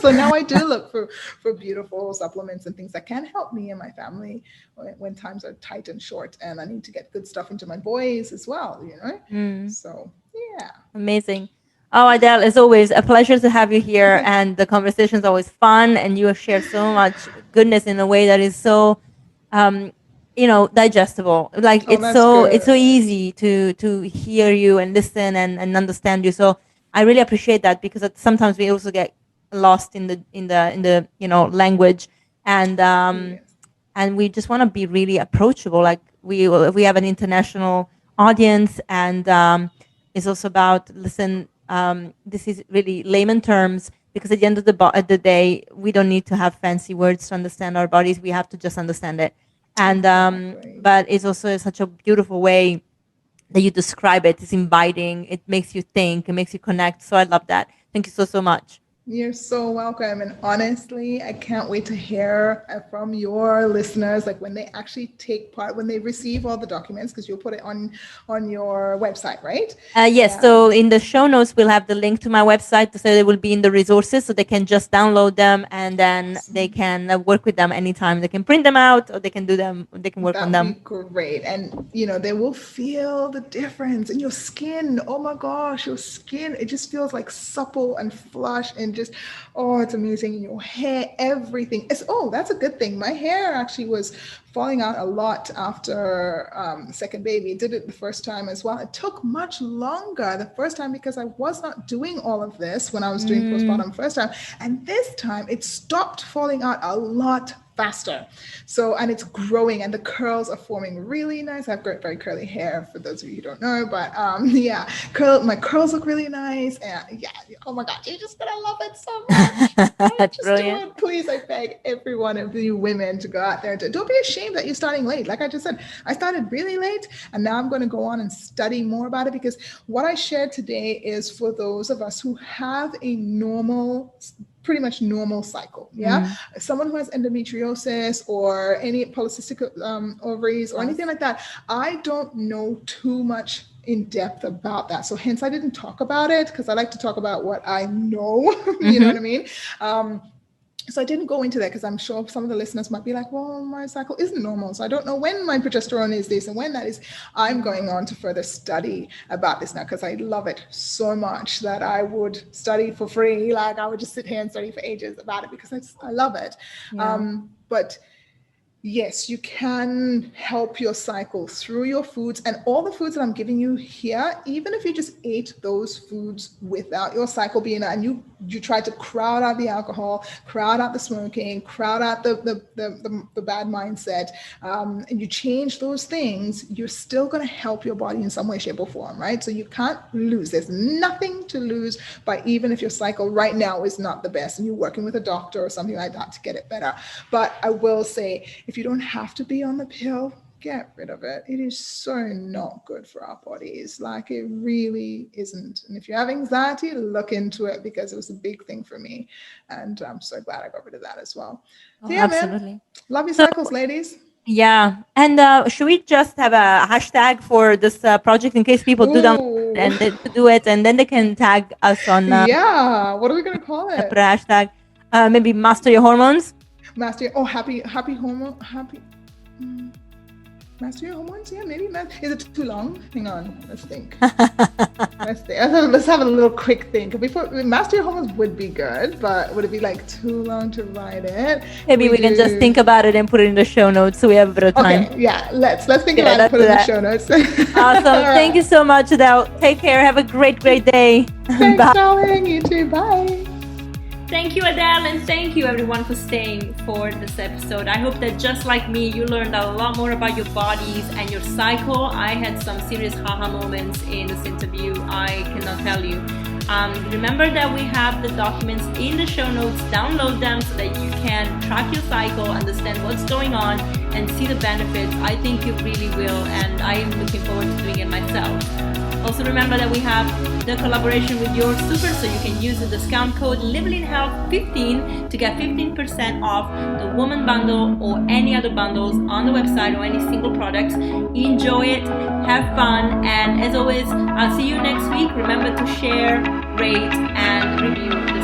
Speaker 2: So now I do look for beautiful supplements and things that can help me and my family when times are tight and short, and I need to get good stuff into my boys as well, So yeah.
Speaker 1: Amazing. Oh, Adele, as always, a pleasure to have you here. And the conversation is always fun. And you have shared so much goodness in a way that is so, digestible. Like it's so easy to hear you and listen and understand you. So I really appreciate that, because sometimes we also get lost in the language, and we just want to be really approachable. Like we have an international audience, and it's also about this is really layman terms, because at the end of the day, we don't need to have fancy words to understand our bodies. We have to just understand it. And but it's also such a beautiful way that you describe it. It's inviting. It makes you think. It makes you connect. So I love that. Thank you so much.
Speaker 2: You're so welcome. And honestly, I can't wait to hear from your listeners, like when they actually take part, when they receive all the documents, because you'll put it on your website, right?
Speaker 1: Yes, so in the show notes, we'll have the link to my website. So they will be in the resources, so they can just download them and then they can work with them anytime. They can print them out or they can do them, they can work on
Speaker 2: That'd be
Speaker 1: them.
Speaker 2: great. And they will feel the difference in your skin. Oh my gosh, your skin, it just feels like supple and flush and just, oh, it's amazing. In your hair, everything. That's a good thing. My hair actually was falling out a lot after second baby. Did it the first time as well. It took much longer the first time because I was not doing all of this when I was doing postpartum first time. And this time it stopped falling out a lot faster. So, and it's growing and the curls are forming really nice. I have very curly hair for those of you who don't know, but my curls look really nice. And oh my God, you're just gonna love it so much.
Speaker 1: That's
Speaker 2: just
Speaker 1: brilliant.
Speaker 2: do it. Please, I beg every one of you women to go out there and don't be ashamed that you're starting late. Like I just said, I started really late and now I'm going to go on and study more about it, because what I shared today is for those of us who have a pretty much normal cycle. Someone who has endometriosis or any polycystic ovaries or anything like that, I don't know too much in depth about that. So hence I didn't talk about it, because I like to talk about what I know. You know what I mean? So I didn't go into that because I'm sure some of the listeners might be like, well, my cycle isn't normal, so I don't know when my progesterone is this and when that is. I'm going on to further study about this now because I love it so much that I would study for free. Like I would just sit here and study for ages about it because I love it. But yes, you can help your cycle through your foods, and all the foods that I'm giving you here, even if you just ate those foods without your cycle being, and you tried to crowd out the alcohol, crowd out the smoking, crowd out the bad mindset, and you change those things, you're still going to help your body in some way, shape, or form, right? So you can't lose. There's nothing to lose by, even if your cycle right now is not the best and you're working with a doctor or something like that to get it better. But I will say, if you don't have to be on the pill, get rid of it. It is so not good for our bodies. Like it really isn't. And if you have anxiety, look into it, because it was a big thing for me. And I'm so glad I got rid of that as well. So
Speaker 1: Absolutely.
Speaker 2: Man, love your cycles, ladies.
Speaker 1: Yeah. And should we just have a hashtag for this project in case people do download and they do it, and then they can tag us on
Speaker 2: what are we going to call it?
Speaker 1: Put a hashtag, maybe Master Your Hormones.
Speaker 2: Master your hormones. Yeah, maybe. Is it too long? Hang on, let's think. Let's have a little quick think. Before, Master Your Hormones would be good, but would it be like too long to write it?
Speaker 1: Maybe we can just think about it and put it in the show notes so we have a bit of time.
Speaker 2: Okay, yeah, let's think about it and put it in the show notes.
Speaker 1: Awesome. Thank you so much, Adele. Take care. Have a great day.
Speaker 2: Thanks, darling. You too. Bye.
Speaker 1: Thank you, Adele, and thank you everyone for staying for this episode. I hope that just like me, you learned a lot more about your bodies and your cycle. I had some serious haha moments in this interview, I cannot tell you. Remember that we have the documents in the show notes. Download them so that you can track your cycle, understand what's going on, and see the benefits. I think you really will, and I am looking forward to doing it myself. Also remember that we have the collaboration with Your Super, so you can use the discount code LiveLeanHealth15 to get 15% off the Woman Bundle or any other bundles on the website or any single products. Enjoy it, have fun, and as always, I'll see you next week. Remember to share, rate, and review